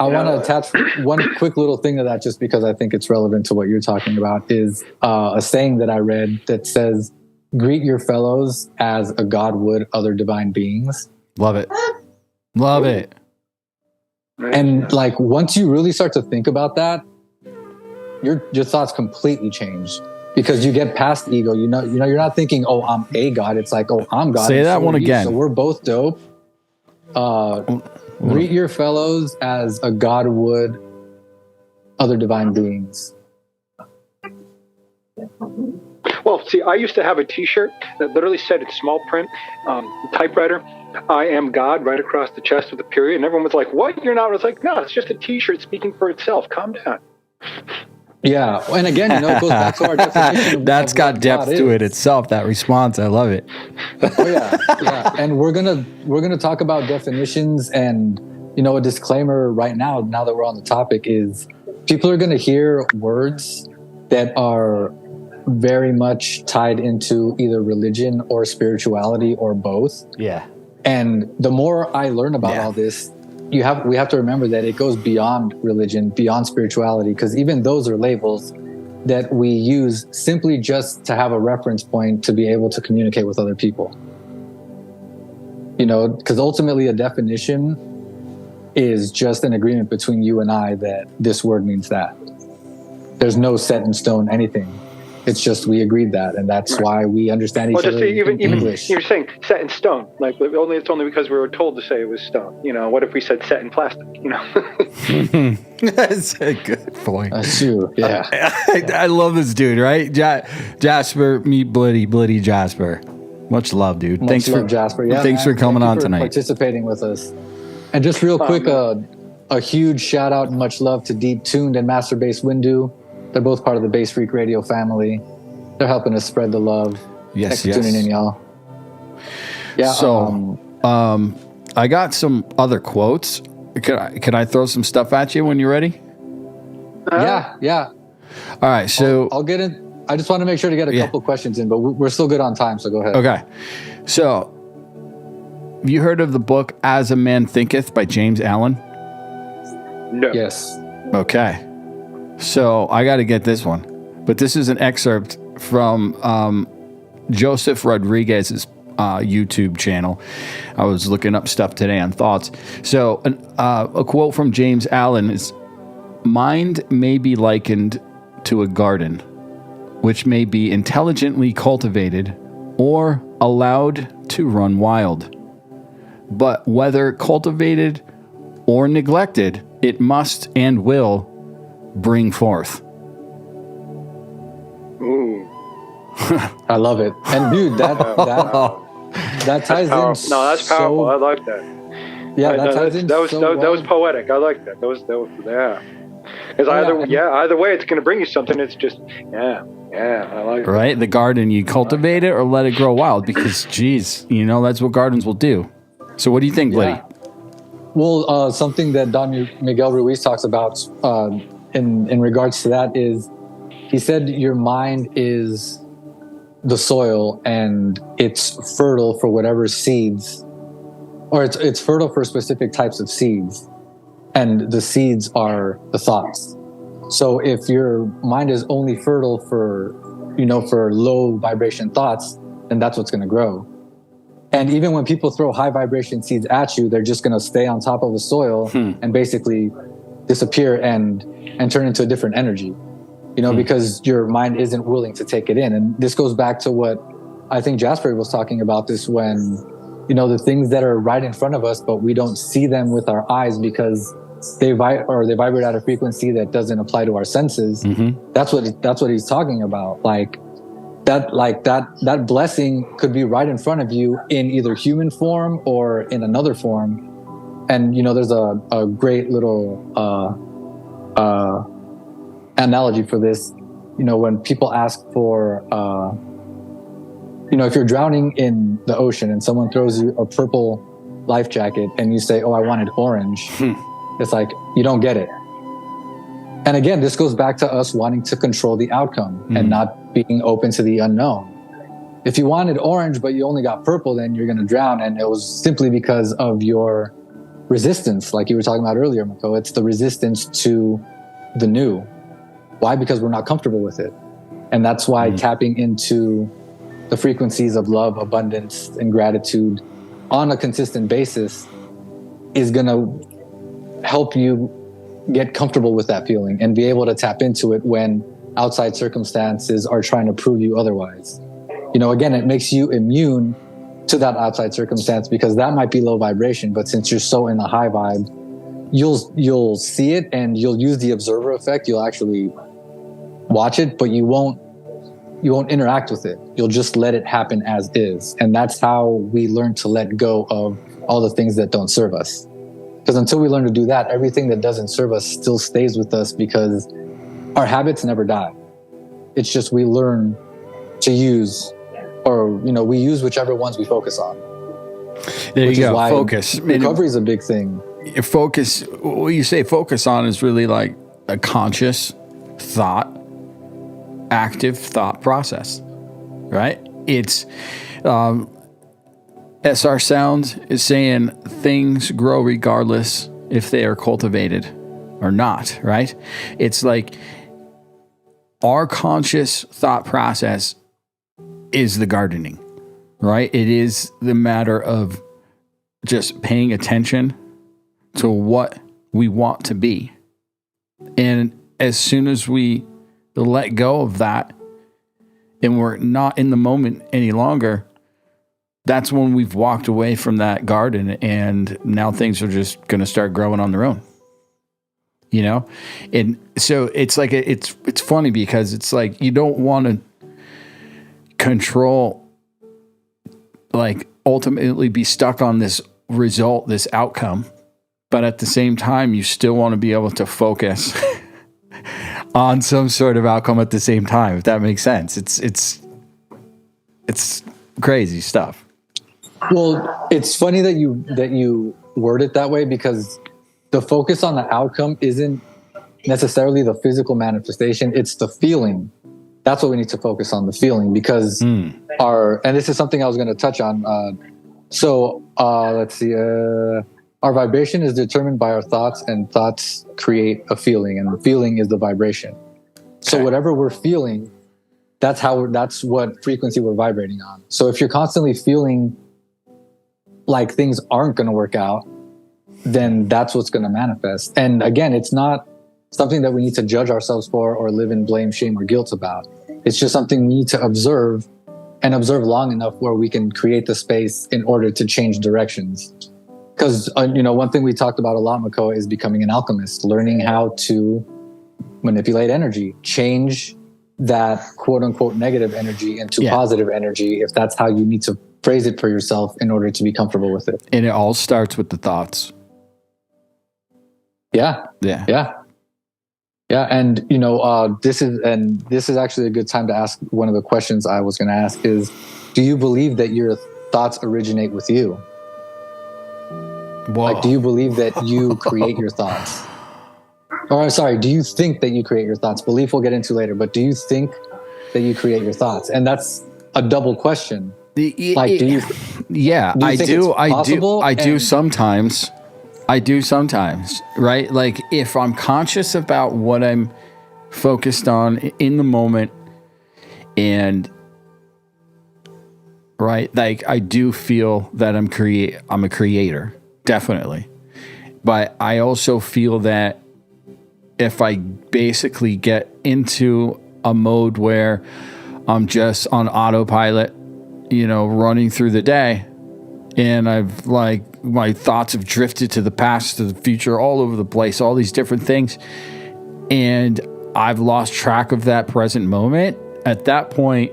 I You want to know, attach one quick little thing to that just because I think it's relevant to what you're talking about is a saying that I read that says, greet your fellows as a God would other divine beings. Love it. Love it. right? And like, once you really start to think about that, your thoughts completely change because you get past ego. You know, you're not thinking, oh, I'm a God. It's like, oh, I'm God. Say and that so one are you. again. So we're both dope. Greet your fellows as a God would other divine beings. Well, see, I used to have a T-shirt that literally said in small print, typewriter, "I am God," right across the chest with a period, and everyone was like, "What? You're not?" I was like, "No, it's just a T-shirt speaking for itself. Calm down." Yeah, and again, you know, it goes back to our definition. That's of got what depth God to is. it itself. That response, I love it. Oh yeah. And we're gonna talk about definitions, and you know, a disclaimer right now. Now that we're on the topic, is people are gonna hear words that are very much tied into either religion or spirituality or both. Yeah. And the more I learn about Yeah. all this, we have to remember that it goes beyond religion, beyond spirituality, because even those are labels that we use simply just to have a reference point to be able to communicate with other people. You know, because ultimately a definition is just an agreement between you and I that this word means that. There's no set in stone anything. It's just we agreed that, and that's Right. why we understand each Well, just other even in English. you're saying set in stone, like it's only because we were told to say it was stone. You know, what if we said set in plastic? You know. That's a good point. That's true. Yeah. I love this dude, right? Jasper, meet Bloody Jasper. Much love, dude. Much Thanks love, for Jasper. Yeah, thanks man. for coming Thank you on for tonight. participating with us. And just real quick, a huge shout out and much love to Deep Tuned and Master Bass Windu. They're both part of the Bass Freak Radio family. They're helping us spread the love. Yes, Thanks for tuning in, y'all. Yeah. So, I got some other quotes. Could I throw some stuff at you when you're ready? Yeah. All right. So I'll get in. I just want to make sure to get a Yeah. couple questions in, but we're still good on time, so go ahead. okay. So, have you heard of the book "As a Man Thinketh" by James Allen? No. Yes. Okay. So I got to get this one, but this is an excerpt from Joseph Rodriguez's YouTube channel. I was looking up stuff today on thoughts. So a quote from James Allen is, "Mind may be likened to a garden, which may be intelligently cultivated or allowed to run wild. But whether cultivated or neglected, it must and will bring forth." Ooh. I love it. And dude, that ties in. No, that's powerful. I So, like that. yeah, No, that ties in. that was so that was well. poetic. I like that. That was yeah. Because either way, it's going to bring you something. It's just yeah. I like it. Right? The garden, you cultivate it or let it grow wild because, geez, that's what gardens will do. So what do you think, Blitty? Yeah. Well, something that Don Miguel Ruiz talks about in regards to that is, he said your mind is the soil and it's fertile for whatever seeds, or it's fertile for specific types of seeds, and the seeds are the thoughts. So if your mind is only fertile for low vibration thoughts, then that's what's going to grow. And even when people throw high vibration seeds at you, they're just going to stay on top of the soil and basically disappear and turn into a different energy, because your mind isn't willing to take it in. And this goes back to what I think Jasper was talking about this when, the things that are right in front of us, but we don't see them with our eyes because they vibrate at a frequency that doesn't apply to our senses. Mm-hmm. That's what he's talking about. That blessing could be right in front of you in either human form or in another form. And, there's a great little, analogy for this. When people ask for, if you're drowning in the ocean and someone throws you a purple life jacket and you say, "Oh, I wanted orange," it's like, you don't get it. And again, this goes back to us wanting to control the outcome and not being open to the unknown. If you wanted orange, but you only got purple, then you're going to drown. And it was simply because of your resistance, like you were talking about earlier, Mako. It's the resistance to the new. Why? Because we're not comfortable with it. And that's why tapping into the frequencies of love, abundance, and gratitude on a consistent basis is going to help you get comfortable with that feeling and be able to tap into it when outside circumstances are trying to prove you otherwise. You know, again, it makes you immune to that outside circumstance because that might be low vibration, but since you're so in the high vibe, you'll see it and you'll use the observer effect. You'll actually watch it, but you won't interact with it. You'll just let it happen as is. And that's how we learn to let go of all the things that don't serve us. Because until we learn to do that, everything that doesn't serve us still stays with us because our habits never die. It's just we learn to use, or, you know, we use whichever ones we focus on. There you go. Focus. Recovery is a big thing. Focus, what you say focus on is really like a conscious thought, active thought process, right? It's SR Sound is saying things grow regardless if they are cultivated or not, right? It's like our conscious thought process is the gardening, right? It is the matter of just paying attention to what we want to be. And as soon as we let go of that and we're not in the moment any longer, that's when we've walked away from that garden and now things are just going to start growing on their own, you know? And so it's like, it's funny because it's like, you don't want to control, like ultimately be stuck on this result, this outcome. But at the same time, you still want to be able to focus on some sort of outcome at the same time, if that makes sense. It's crazy stuff. Well, it's funny that you word it that way because the focus on the outcome isn't necessarily the physical manifestation, it's the feeling. That's what we need to focus on, the feeling, because and this is something I was going to touch on. Let's see. Our vibration is determined by our thoughts, and thoughts create a feeling, and the feeling is the vibration. So whatever we're feeling, that's what frequency we're vibrating on. So if you're constantly feeling like things aren't going to work out, then that's what's going to manifest. And again, it's not something that we need to judge ourselves for or live in blame, shame, or guilt about. It's just something we need to observe and observe long enough where we can create the space in order to change directions. Because, one thing we talked about a lot, Mako, is becoming an alchemist, learning how to manipulate energy, change that quote unquote negative energy into positive energy, if that's how you need to phrase it for yourself in order to be comfortable with it. And it all starts with the thoughts. Yeah. And this is actually a good time to ask one of the questions I was going to ask is, do you believe that your thoughts originate with you? Whoa. Like, do you believe that you create your thoughts? Or I'm sorry, do you think that you create your thoughts? Belief we'll get into later, but do you think that you create your thoughts? And that's a double question. Like, do you? Yeah, I do. I do sometimes. Right? Like, if I'm conscious about what I'm focused on in the moment, and right, like I do feel that I'm a creator, definitely. But I also feel that if I basically get into a mode where I'm just on autopilot, running through the day, and I've like my thoughts have drifted to the past, to the future, all over the place, all these different things, and I've lost track of that present moment. At that point,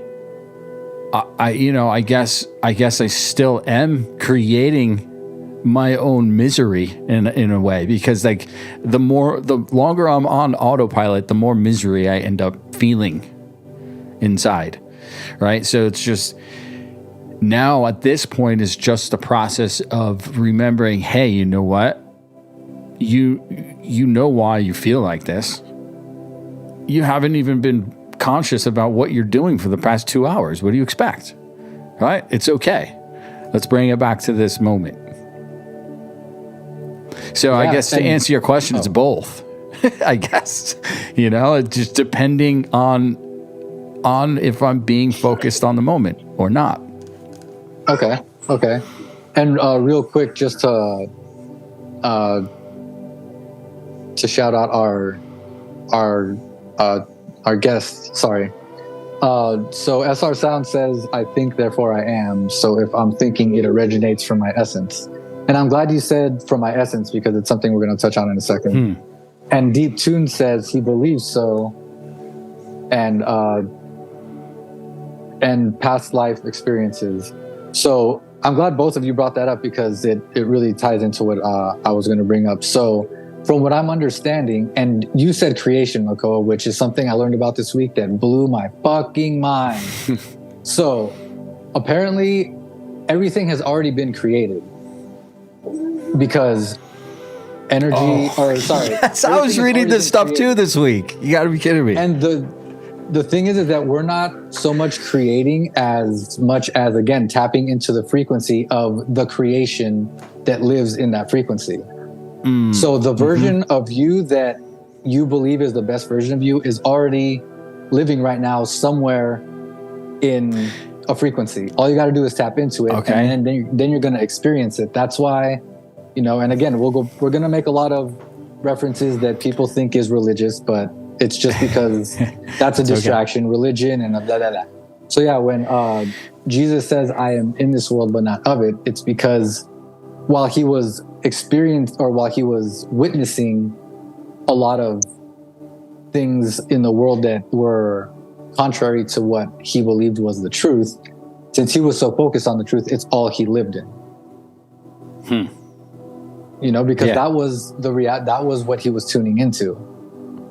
I guess I still am creating my own misery in a way, because like the longer I'm on autopilot, the more misery I end up feeling inside, right? So it's just now at this point is just the process of remembering, hey, you know what? You know why you feel like this. you haven't even been conscious about what you're doing for the past 2 hours. What do you expect? Right? It's okay. Let's bring it back to this moment. So I guess to answer your question, it's both. I guess, it's just depending on if I'm being focused on the moment or not. Okay. And real quick, just to shout out our guest. Sorry. So SR Sound says, "I think, therefore I am. So if I'm thinking, it originates from my essence." And I'm glad you said from my essence, because it's something we're going to touch on in a second. And Deep Tune says he believes so, and past life experiences. So I'm glad both of you brought that up, because it really ties into what I was going to bring up. So from what I'm understanding, and you said creation, Makoa, which is something I learned about this week that blew my fucking mind. So apparently everything has already been created, because energy, yes, I was reading this stuff too this week. You got to be kidding me. And the thing is that we're not so much creating as much as, again, tapping into the frequency of the creation that lives in that frequency. So the version of you that you believe is the best version of you is already living right now somewhere in a frequency. All you got to do is tap into it, and then you're going to experience it. That's why, and again, we're going to make a lot of references that people think is religious, but it's just because that's a distraction, religion and blah, blah, blah. So yeah, when Jesus says, "I am in this world, but not of it," it's because while he was witnessing a lot of things in the world that were contrary to what he believed was the truth, since he was so focused on the truth, it's all he lived in. Because that was that was what he was tuning into.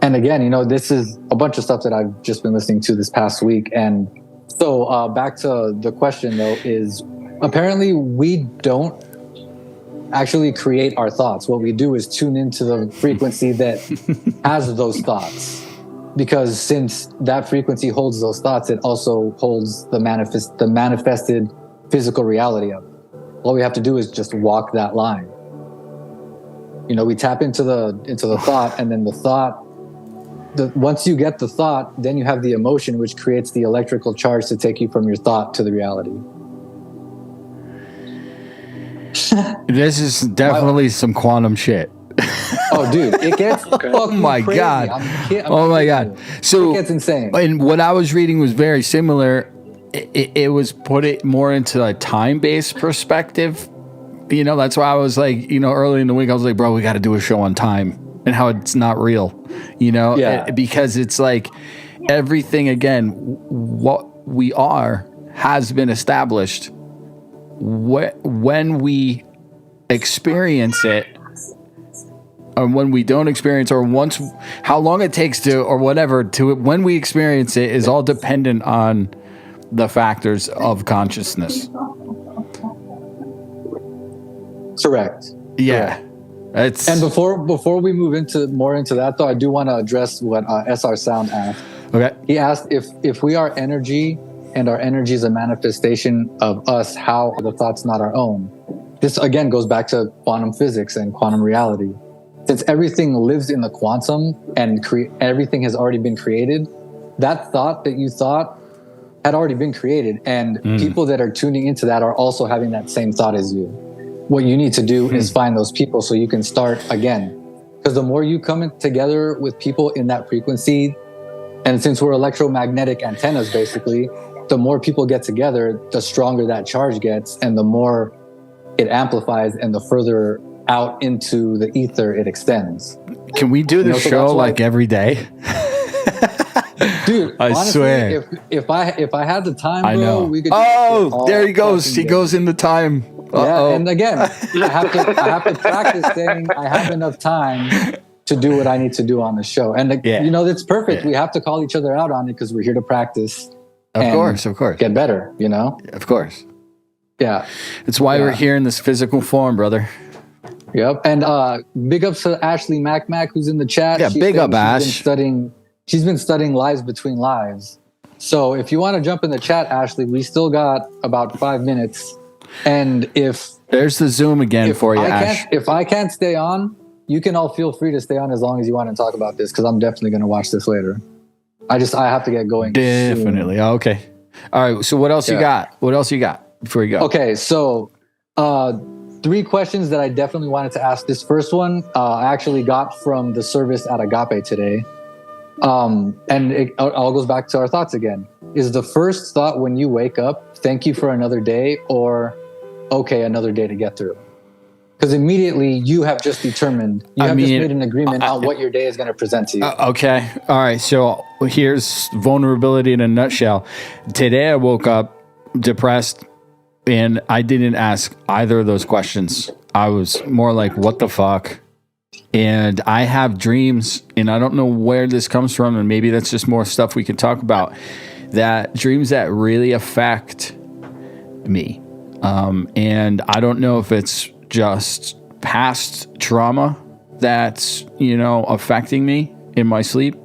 And again, this is a bunch of stuff that I've just been listening to this past week. And so back to the question, though, is apparently we don't actually create our thoughts. What we do is tune into the frequency that has those thoughts. Because since that frequency holds those thoughts, it also holds the manifested physical reality of it. All we have to do is just walk that line. We tap into the thought, and then the thought, once you get the thought, then you have the emotion, which creates the electrical charge to take you from your thought to the reality. This is definitely some quantum shit. Oh, dude, it gets fucking crazy. God. I'm my God. So it gets insane. And what I was reading was very similar. It was put it more into a time-based perspective. That's why I was like, early in the week, I was like, bro, we got to do a show on time and how it's not real, because it's like everything, again, what we are has been established. When we experience it, or when we don't experience, or how long it takes to, or whatever, when we experience it is all dependent on the factors of consciousness. Correct. Yeah. Correct. And before we move more into that, though, I do want to address what SR Sound asked. Okay. He asked if we are energy, and our energy is a manifestation of us, how are the thoughts not our own? This, again, goes back to quantum physics and quantum reality. Since everything lives in the quantum and everything has already been created, that thought that you thought had already been created. And people that are tuning into that are also having that same thought as you. What you need to do is find those people so you can start again. Because the more you come together with people in that frequency, and since we're electromagnetic antennas, basically, the more people get together, the stronger that charge gets, and the more it amplifies, and the further out into the ether it extends. Can we do this show like every day? Dude, I honestly, swear. If I had the time, I know. bro, we could. There he goes. He goes into time. Yeah, and again, I have to practice saying I have enough time to do what I need to do on the show, and it's perfect. Yeah. We have to call each other out on it because we're here to practice. Of course. Get better, Of course. Yeah. It's why we're here in this physical form, brother. Yep. And big ups to Ashley Mac, who's in the chat. Yeah, big up, Ash. She's been studying she's been studying lives between lives. So if you want to jump in the chat, Ashley, we still got about 5 minutes. And if There's the Zoom again for you, Ash. if I can't stay on, you can all feel free to stay on as long as you want and talk about this, because I'm definitely going to watch this later. I have to get going. Definitely. Oh, okay. All right. So what else you got? What else you got before you go? Okay. So 3 questions that I definitely wanted to ask. This first one I actually got from the service at Agape today. And it all goes back to our thoughts again. Is the first thought when you wake up, thank you for another day, or okay, another day to get through? Because immediately you have just determined, just made an agreement on what your day is going to present to you. Okay. All right. So here's vulnerability in a nutshell. Today I woke up depressed and I didn't ask either of those questions. I was more like, what the fuck? And I have dreams, and I don't know where this comes from, and maybe that's just more stuff we can talk about, that dreams that really affect me. And I don't know if it's just past trauma that's, affecting me in my sleep,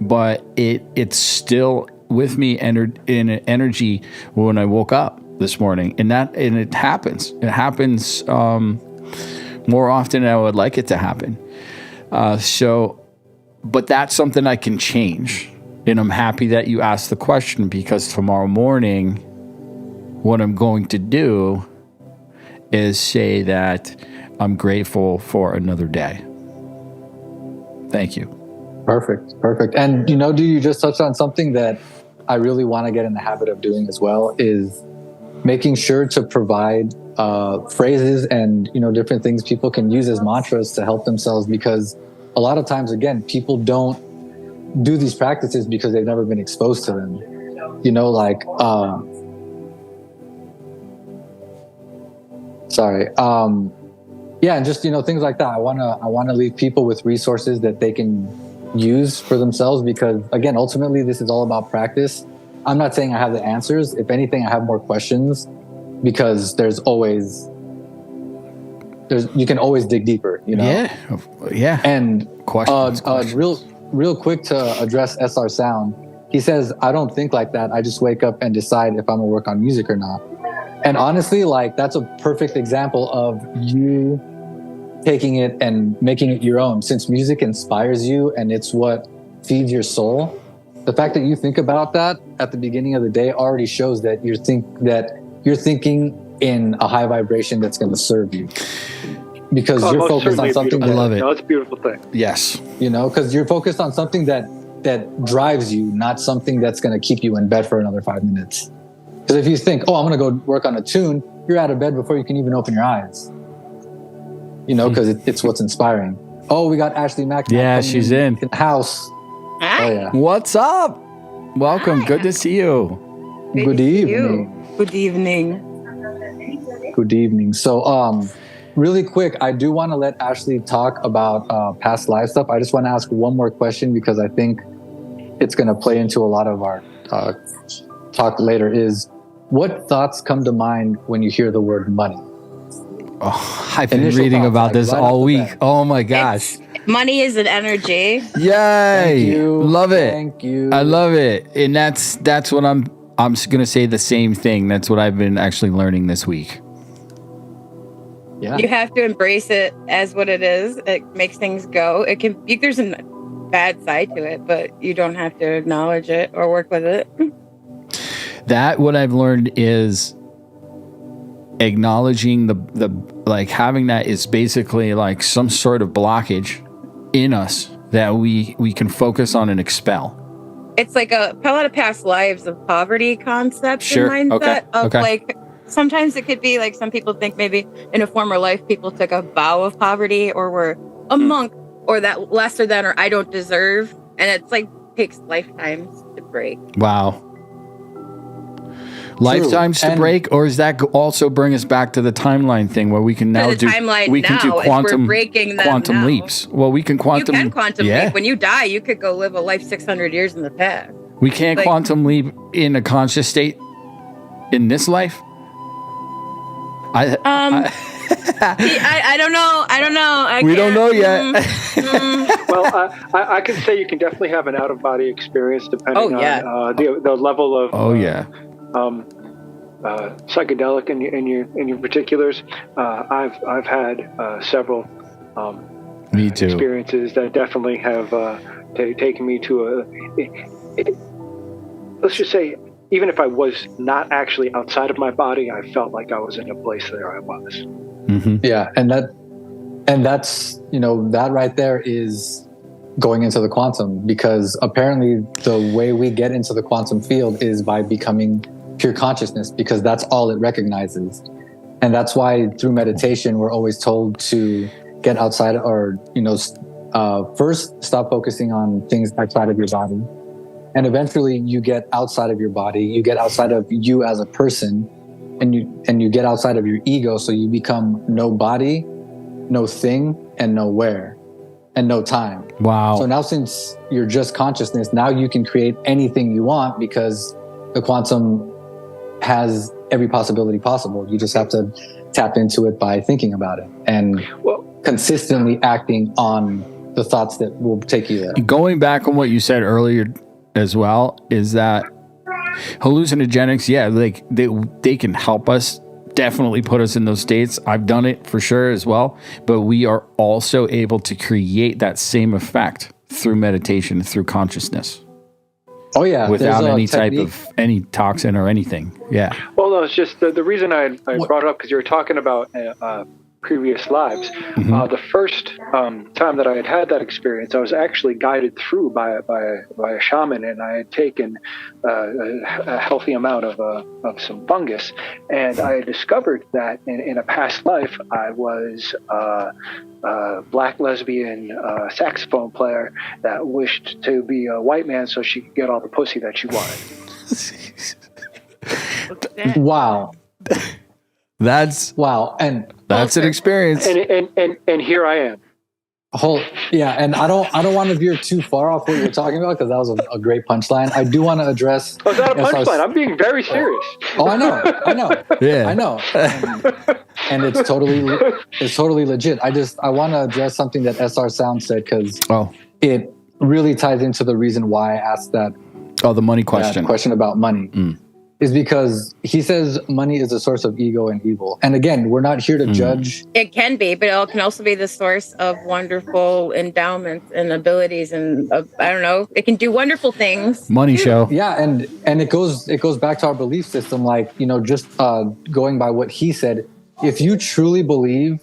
but it's still with me in energy when I woke up this morning. And it happens. It happens more often than I would like it to happen. But that's something I can change. And I'm happy that you asked the question, because tomorrow morning, what I'm going to do is say that I'm grateful for another day. Thank you. Perfect. And, dude, you just touched on something that I really want to get in the habit of doing as well, is making sure to provide phrases and, different things people can use as mantras to help themselves, because a lot of times, again, people don't do these practices because they've never been exposed to them. And just, things like that. I want to leave people with resources that they can use for themselves, because again, ultimately this is all about practice. I'm not saying I have the answers. If anything, I have more questions, because you can always dig deeper, Yeah. And questions. Real quick to address SR Sound. He says, I don't think like that. I just wake up and decide if I'm gonna work on music or not. And honestly, that's a perfect example of you taking it and making it your own. Since music inspires you and it's what feeds your soul, the fact that you think about that at the beginning of the day already shows that you're thinking in a high vibration that's going to serve you, because you're focused on something I love it. No, it's a beautiful thing. Yes. Because you're focused on something that drives you, not something that's going to keep you in bed for another 5 minutes. Because if you think, I'm going to go work on a tune, you're out of bed before you can even open your eyes. Because it's what's inspiring. Oh, we got Ashley Mack. Yeah, she's in the house. Hi. Oh yeah. What's up? Welcome. Hi. Good to see you. Good evening. Good evening. Good evening. So, really quick, I do want to let Ashley talk about past life stuff. I just want to ask one more question, because I think it's going to play into a lot of our talk later. Is what thoughts come to mind when you hear the word money? Oh, I've been Initial reading thoughts, about this right all off the week. bat. Oh my gosh. Money is an energy. Yay. Thank you. Love it. Thank you. I love it. And that's what I'm going to say the same thing. That's what I've been actually learning this week. Yeah. You have to embrace it as what it is. It makes things go. There's a bad side to it, but you don't have to acknowledge it or work with it. That what I've learned is acknowledging the having that is basically like some sort of blockage in us that we can focus on and expel. It's like a lot of past lives of poverty concepts Sure. and mindset Okay. Sometimes it could be like some people think maybe in a former life people took a vow of poverty or were a monk or that lesser than or I don't deserve, and it's like takes lifetimes to break. Wow. Lifetimes to break, or does that also bring us back to the timeline thing where we can now do quantum leaps? Well, we can quantum. You can quantum leap. When you die, you could go live a life 600 years in the past. We can't quantum leap in a conscious state in this life. I don't know. We don't know yet. Well, I can say you can definitely have an out-of-body experience depending on the level of psychedelic in your particulars. I've had several Me too. experiences that definitely have taken me to let's just say, even if I was not actually outside of my body, I felt like I was in a place there I was. Mm-hmm. Yeah, and that's that right there is going into the quantum, because apparently the way we get into the quantum field is by becoming pure consciousness, because that's all it recognizes. And that's why through meditation we're always told to get outside, or first stop focusing on things outside of your body, and eventually you get outside of your body, you get outside of you as a person, and you get outside of your ego, so you become no body, no thing, and no where, and no time. Wow. So now, since you're just consciousness, now you can create anything you want, because the quantum has every possibility possible. You just have to tap into it by thinking about it and consistently acting on the thoughts that will take you there. Going back on what you said earlier as well, is that hallucinogenics, they can help us, definitely put us in those states. I've done it for sure as well, but we are also able to create that same effect through meditation, through consciousness. Oh yeah, without any type of any toxin or anything. Yeah. Well, no, it's just the reason I brought it up, because you were talking about previous lives. Mm-hmm. The first time that I had that experience, I was actually guided through by a shaman, and I had taken a healthy amount of some fungus, and I discovered that in a past life I was a black lesbian saxophone player that wished to be a white man so she could get all the pussy that she wanted. Wow. Wow. And that's an experience. And here I am. And I don't want to veer too far off what you're talking about, because that was a great punchline. I do want to address. Oh, is that a punchline? I'm being very serious. Oh, I know. Yeah, I know. And it's totally legit. I want to address something that SR Sound said, because it really ties into the reason why I asked that. Oh, the money question. That question about money. Is because he says money is a source of ego and evil. And again, we're not here to judge. It can be, but it can also be the source of wonderful endowments and abilities, and I don't know, it can do wonderful things. Money show. Yeah, and it goes back to our belief system. Like, just going by what he said, if you truly believe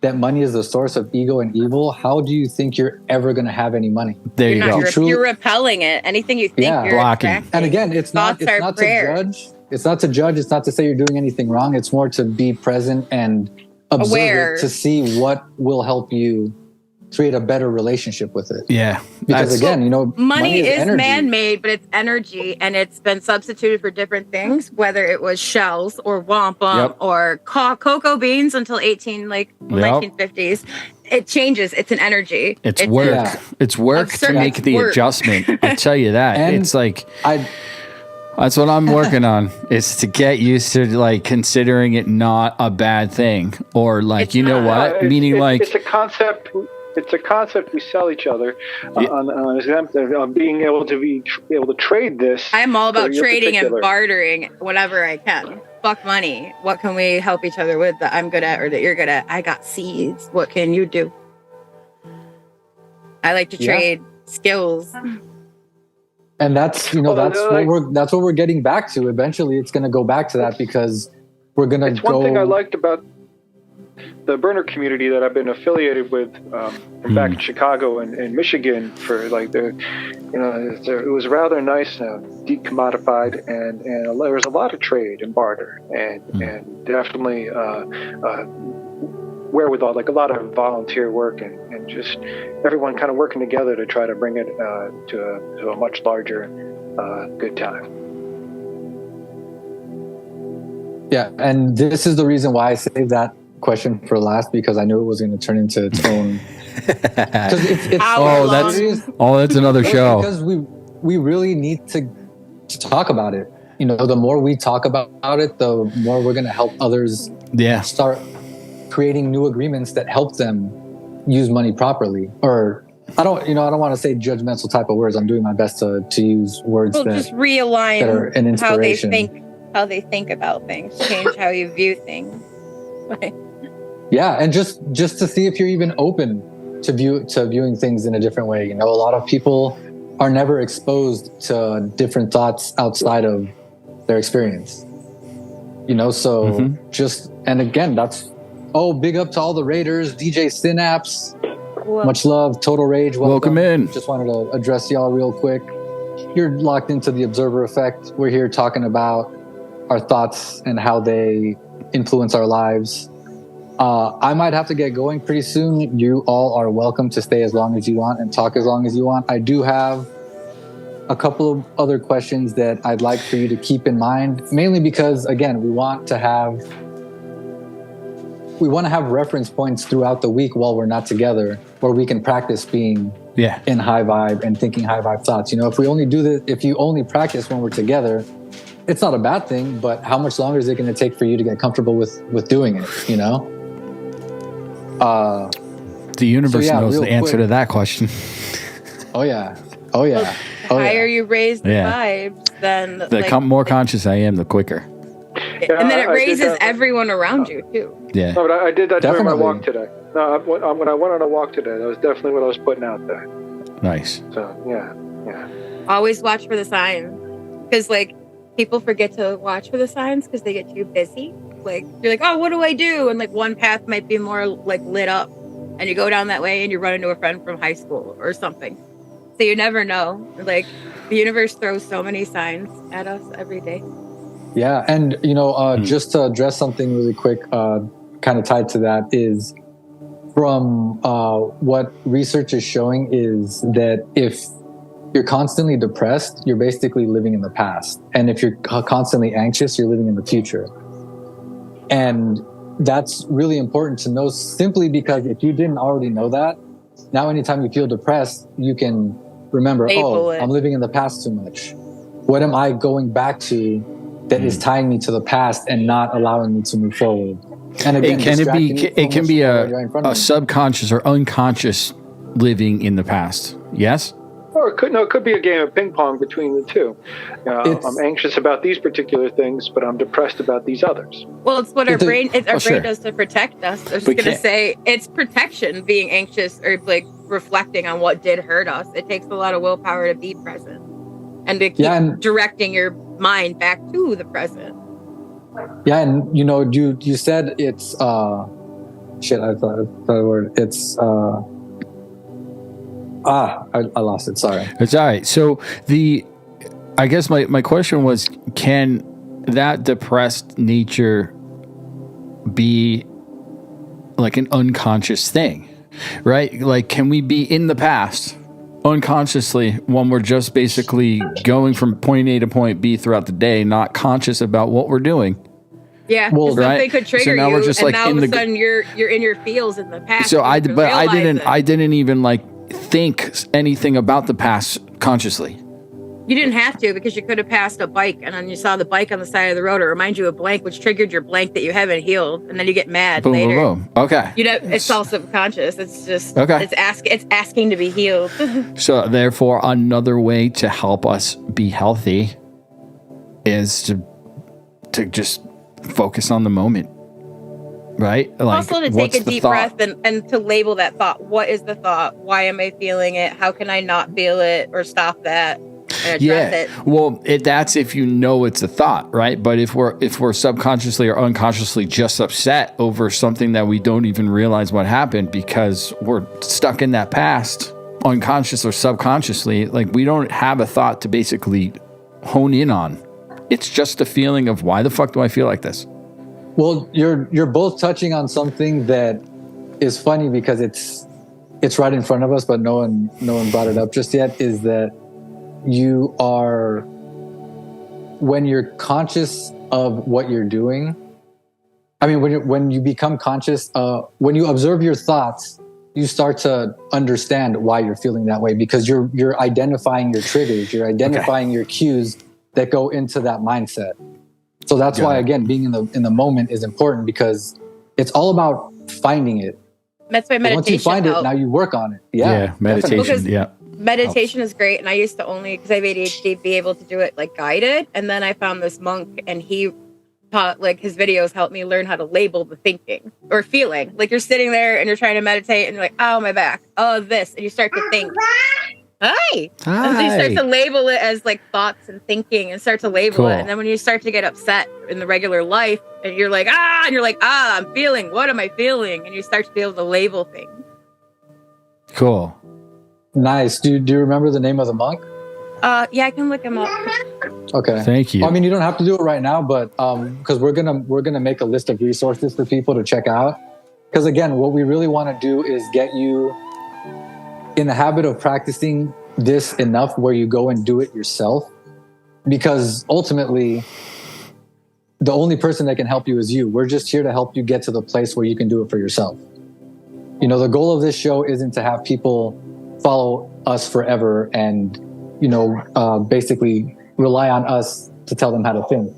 that money is the source of ego and evil, how do you think you're ever going to have any money? There you go. You're repelling it. Anything you think, you're blocking. attracting. And again, it's not to judge. It's not to judge. It's not to say you're doing anything wrong. It's more to be present and observe it, to see what will help you create a better relationship with it. Yeah. Because again, money is energy. man-made, but it's energy, and it's been substituted for different things, whether it was shells or wampum or cocoa beans until 1950s. It changes. It's an energy. It's work. It's work to make the adjustment. I'll tell you that. And it's like that's what I'm working on, is to get used to considering it not a bad thing, or meaning it's a concept. It's a concept we sell each other on being able to trade this. I'm all about trading and bartering whenever I can. Fuck money. What can we help each other with that I'm good at or that you're good at? I got seeds. What can you do? I like to trade skills. And that's what we're getting back to. Eventually, it's going to go back to that, because we're going to go. One thing I liked about the burner community that I've been affiliated with from back in Chicago and Michigan for it was rather nice, decommodified, and there was a lot of trade and barter, and definitely wherewithal, like a lot of volunteer work and just everyone kind of working together to try to bring it to a much larger good time. Yeah, and this is the reason why I saved that question for last, because I knew it was going to turn into its own. That's another show. Because we really need to talk about it. The more we talk about it, the more we're going to help others Yeah. start creating new agreements that help them use money properly. Or I don't want to say judgmental type of words. I'm doing my best to use words Well, that just realign that are an how they inspiration. how they think about things, change how you view things. Yeah, and just to see if you're even open to viewing things in a different way. A lot of people are never exposed to different thoughts outside of their experience. So just, and again, that's big up to all the Raiders, DJ Synapse, Well, much love, Total Rage. Welcome in. Just wanted to address y'all real quick. You're locked into the Observer Effect. We're here talking about our thoughts and how they influence our lives. I might have to get going pretty soon. You all are welcome to stay as long as you want and talk as long as you want. I do have a couple of other questions that I'd like for you to keep in mind, mainly because, again, we want to have reference points throughout the week while we're not together, where we can practice being in high vibe and thinking high vibe thoughts. If we only do this, if you only practice when we're together, it's not a bad thing, but how much longer is it going to take for you to get comfortable with doing it? The universe knows the real answer quick. to that question. Oh yeah. the higher you raise the vibes, then The more conscious I am, the quicker. and then it raises everyone around you too. Yeah. No, but I did that during my Definitely. walk today. No, when I went on a walk today, that was definitely what I was putting out there. Nice. So yeah. Always watch for the signs, because people forget to watch for the signs because they get too busy. You're like, oh, what do I do? And one path might be more lit up, and you go down that way and you run into a friend from high school or something. So you never know. The universe throws so many signs at us every day. Yeah, and just to address something really quick, kind of tied to that, is from what research is showing is that if you're constantly depressed, you're basically living in the past, and if you're constantly anxious, you're living in the future. And that's really important to know, simply because if you didn't already know that, now anytime you feel depressed, you can remember, Label it. I'm living in the past too much. What am I going back to that is tying me to the past and not allowing me to move forward? And again, It can be a subconscious or unconscious living in the past. Yes? Or it could be a game of ping pong between the two. I'm anxious about these particular things, but I'm depressed about these others. Well, it's what our brain sure. does to protect us. I was just going to say it's protection, being anxious or reflecting on what did hurt us. It takes a lot of willpower to be present and to keep directing your mind back to the present. Yeah, and you said it's shit. I thought the word. It's I lost it. Sorry. It's all right. So I guess my question was, can that depressed nature be an unconscious thing, right? Can we be in the past unconsciously when we're just basically going from point A to point B throughout the day, not conscious about what we're doing? Yeah, something could trigger now you, we're just and now all of in a sudden you're in your feels in the past. So I didn't even think anything about the past consciously. You didn't have to, because you could have passed a bike and then you saw the bike on the side of the road. It reminds you of blank, which triggered your blank that you haven't healed, and then you get mad Boom, later. boom, boom. Okay. It's all subconscious. It's just okay. It's asking to be healed. So therefore, another way to help us be healthy is to just focus on the moment. Right? Also to take a deep breath and to label that thought. What is the thought? Why am I feeling it? How can I not feel it or stop that and address it? Well, that's if you know it's a thought, right? But if we're subconsciously or unconsciously just upset over something that we don't even realize what happened because we're stuck in that past, unconscious or subconsciously, we don't have a thought to basically hone in on. It's just a feeling of, why the fuck do I feel like this? Well, you're both touching on something that is funny because it's right in front of us, but no one brought it up just yet. Is that you are, when you're conscious of what you're doing. I mean, when you become conscious, when you observe your thoughts, you start to understand why you're feeling that way, because you're identifying your triggers, you're identifying your cues that go into that mindset. So that's why, again, being in the moment is important, because it's all about finding it. That's why meditation Once you find helps. it, now you work on it. Meditation. Because Yeah. meditation is great, and I used to only, because I have ADHD, be able to do it like guided. And then I found this monk, and he taught, like, his videos helped me learn how to label the thinking or feeling. Like, you're sitting there and you're trying to meditate, and you're like, oh, my back, oh, this, and you start to think. Hi. And then you start to label it as like thoughts and thinking, and start to label it. And then when you start to get upset in the regular life, and you're like, I'm feeling, what am I feeling? And you start to be able to label things. Cool. Nice. Do you remember the name of the monk? Yeah, I can look him up. Okay. Thank you. I mean, you don't have to do it right now, but because we're gonna make a list of resources for people to check out. Because again, what we really want to do is get you in the habit of practicing this enough where you go and do it yourself. Because ultimately, the only person that can help you is you. We're just here to help you get to the place where you can do it for yourself. You know, the goal of this show isn't to have people follow us forever and, basically rely on us to tell them how to think.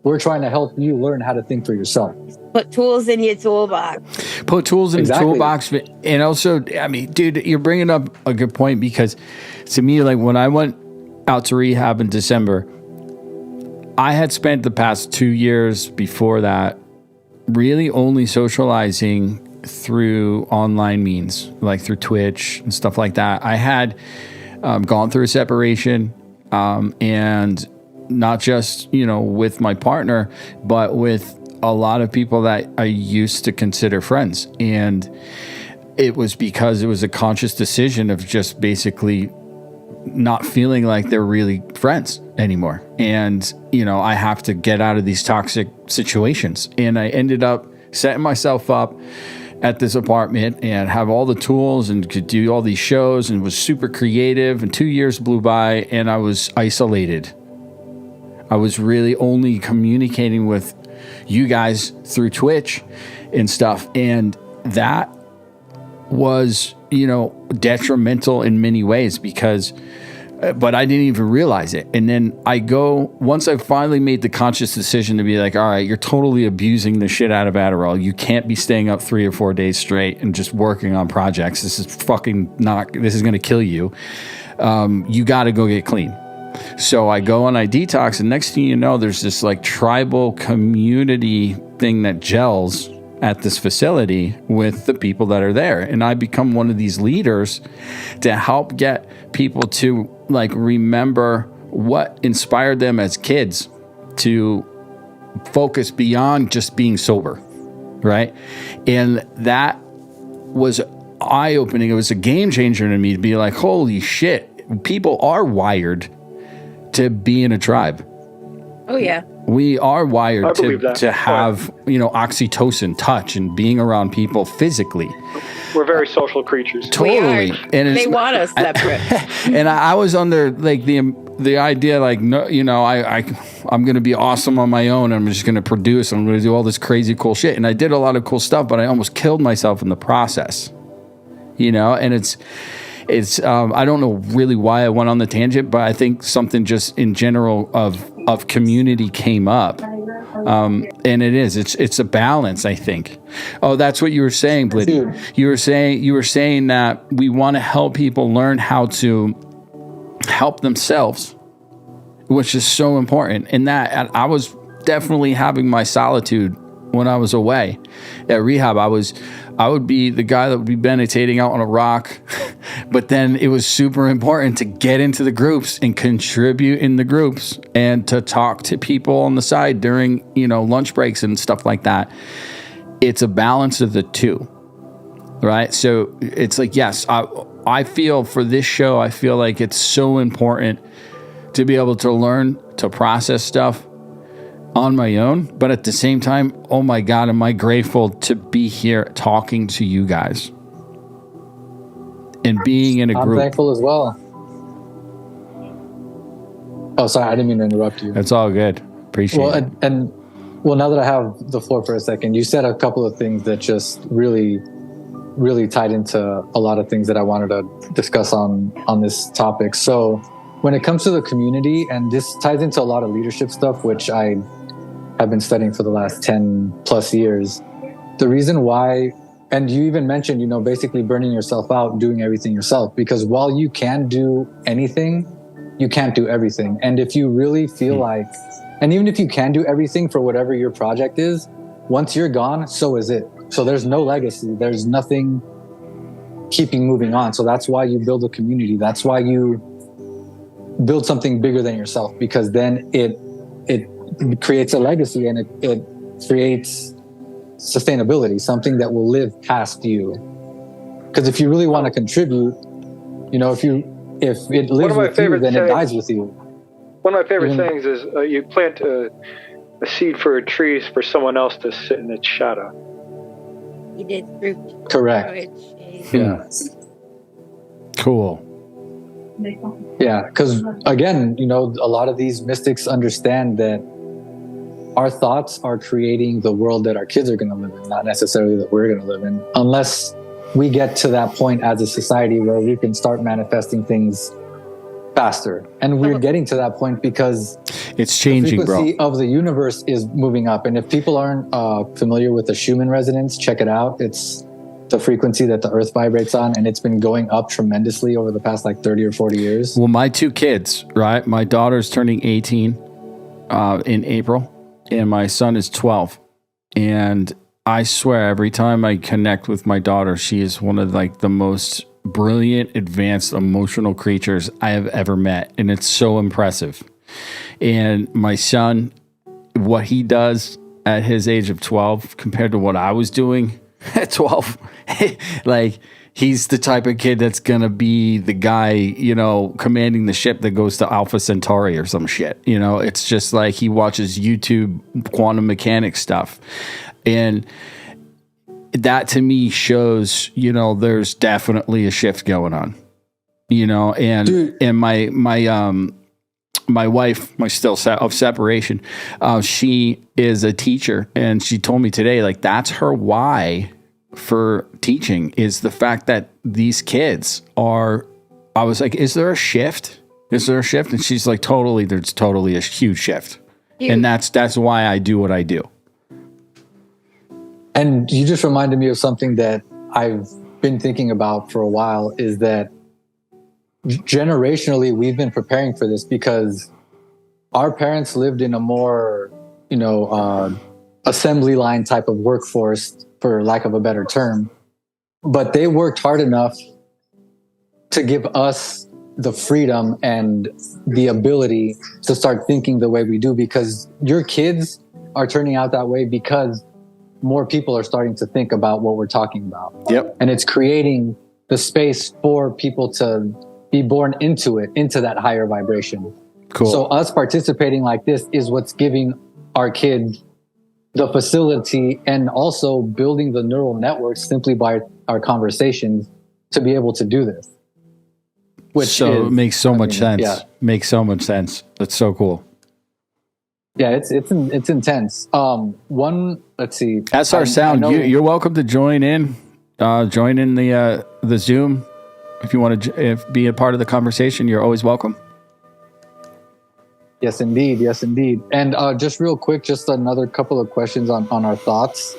We're trying to help you learn how to think for yourself. Put tools in your toolbox. Put tools in the toolbox. And also, I mean, dude, you're bringing up a good point, because to me, like, when I went out to rehab in December, I had spent the past 2 years before that really only socializing through online means, like through Twitch and stuff like that. I had gone through a separation, and not just, with my partner, but with a lot of people that I used to consider friends. And it was because it was a conscious decision of just basically not feeling like they're really friends anymore. And, I have to get out of these toxic situations. And I ended up setting myself up at this apartment and have all the tools and could do all these shows and was super creative. And 2 years blew by and I was isolated. I was really only communicating with you guys through Twitch and stuff. And that was, detrimental in many ways but I didn't even realize it. And then once I finally made the conscious decision to be like, all right, you're totally abusing the shit out of Adderall. You can't be staying up 3 or 4 days straight and just working on projects. This is going to kill you. You got to go get clean. So I go and I detox, and next thing you know, there's this like tribal community thing that gels at this facility with the people that are there. And I become one of these leaders to help get people to like remember what inspired them as kids to focus beyond just being sober, right? And that was eye-opening. It was a game changer to me to be like, holy shit, people are wired to be in a tribe. Oh, yeah. We are wired to have, oxytocin, touch, and being around people physically. We're very social creatures. Totally. And they want us separate. And I was under like the idea, like, no, I'm going to be awesome on my own. I'm just going to produce. I'm going to do all this crazy cool shit. And I did a lot of cool stuff, but I almost killed myself in the process, and it's I don't know really why I went on the tangent, but I think something just in general of community came up. And it's a balance, I think. Oh, that's what you were saying, Blitty. You were saying that we want to help people learn how to help themselves, which is so important. And that I was definitely having my solitude when I was away at rehab. I would be the guy that would be meditating out on a rock, but then it was super important to get into the groups and contribute in the groups and to talk to people on the side during, lunch breaks and stuff like that. It's a balance of the two, right? So it's like, yes, I feel for this show, I feel like it's so important to be able to learn to process stuff on my own, but at the same time, oh my God, am I grateful to be here talking to you guys and being in a group. I'm thankful as well. Oh, sorry, I didn't mean to interrupt you. That's all good. Appreciate it. And now that I have the floor for a second, you said a couple of things that just really, really tied into a lot of things that I wanted to discuss on this topic. So when it comes to the community, and this ties into a lot of leadership stuff, which I have been studying for the last 10 plus years. The reason why, and you even mentioned, you know, basically burning yourself out, doing everything yourself, because while you can do anything, you can't do everything. And if you really feel like, and even if you can do everything for whatever your project is, once you're gone, so is it. So there's no legacy. There's nothing keeping moving on. So that's why you build a community. That's why you build something bigger than yourself, because then it creates a legacy, and it creates sustainability, something that will live past you. Because if you really want to contribute, you know, if it lives with you, then it dies with you. One of my favorite sayings is you plant a seed for a tree for someone else to sit in its shadow. He did fruit. Correct. Yeah. Cool. Yeah, because again, you know, a lot of these mystics understand that our thoughts are creating the world that our kids are going to live in, not necessarily that we're going to live in, unless we get to that point as a society where we can start manifesting things faster. And we're getting to that point because it's changing, the frequency bro. of the universe is moving up. And if people aren't familiar with the Schumann resonance, check it out. It's the frequency that the earth vibrates on, and it's been going up tremendously over the past like 30 or 40 years. Well, my two kids, right? My daughter's turning 18 in April, and my son is 12. And I swear, every time I connect with my daughter, she is one of like the most brilliant, advanced, emotional creatures I have ever met. And it's so impressive. And my son, what he does at his age of 12 compared to what I was doing at 12, like he's the type of kid that's gonna be the guy, you know, commanding the ship that goes to Alpha Centauri or some shit. You know, it's just like he watches YouTube quantum mechanics stuff. And that to me shows, you know, there's definitely a shift going on, you know, and, Dude. and my wife, my still of separation, she is a teacher, and she told me today, like, that's her why for teaching, is the fact that these kids are, I was like, is there a shift? Is there a shift? And she's like, totally, there's totally a huge shift. Huge. And that's why I do what I do. And you just reminded me of something that I've been thinking about for a while, is that generationally we've been preparing for this, because our parents lived in a more, you know, assembly line type of workforce, for lack of a better term, but they worked hard enough to give us the freedom and the ability to start thinking the way we do, because your kids are turning out that way because more people are starting to think about what we're talking about. Yep. And it's creating the space for people to be born into it, into that higher vibration. Cool. So us participating like this is what's giving our kids the facility, and also building the neural networks simply by our conversations to be able to do this. Which it makes so much sense. Yeah. Makes so much sense. That's so cool. Yeah, it's intense. Let's see. SR Sound, you're welcome to join in the Zoom. If you want to be a part of the conversation, you're always welcome. Yes, indeed. Yes, indeed. And just real quick, just another couple of questions on our thoughts.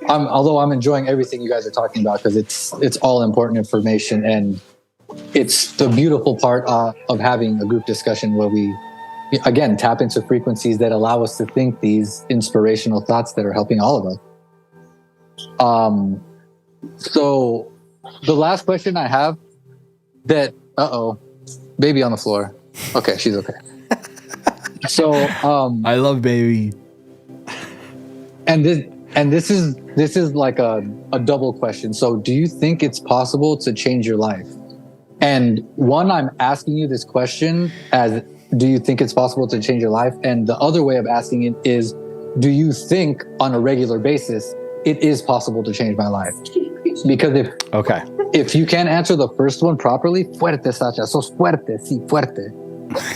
Although I'm enjoying everything you guys are talking about, because it's all important information, and it's the beautiful part of having a group discussion where we, again, tap into frequencies that allow us to think these inspirational thoughts that are helping all of us. So the last question I have, baby on the floor. Okay, she's okay. So I love baby. And this is like a double question. So do you think it's possible to change your life? And one, I'm asking you this question as, do you think it's possible to change your life? And the other way of asking it is, do you think on a regular basis it is possible to change my life? Because if you can't answer the first one properly, fuerte, Sacha, sos fuerte, sí, fuerte.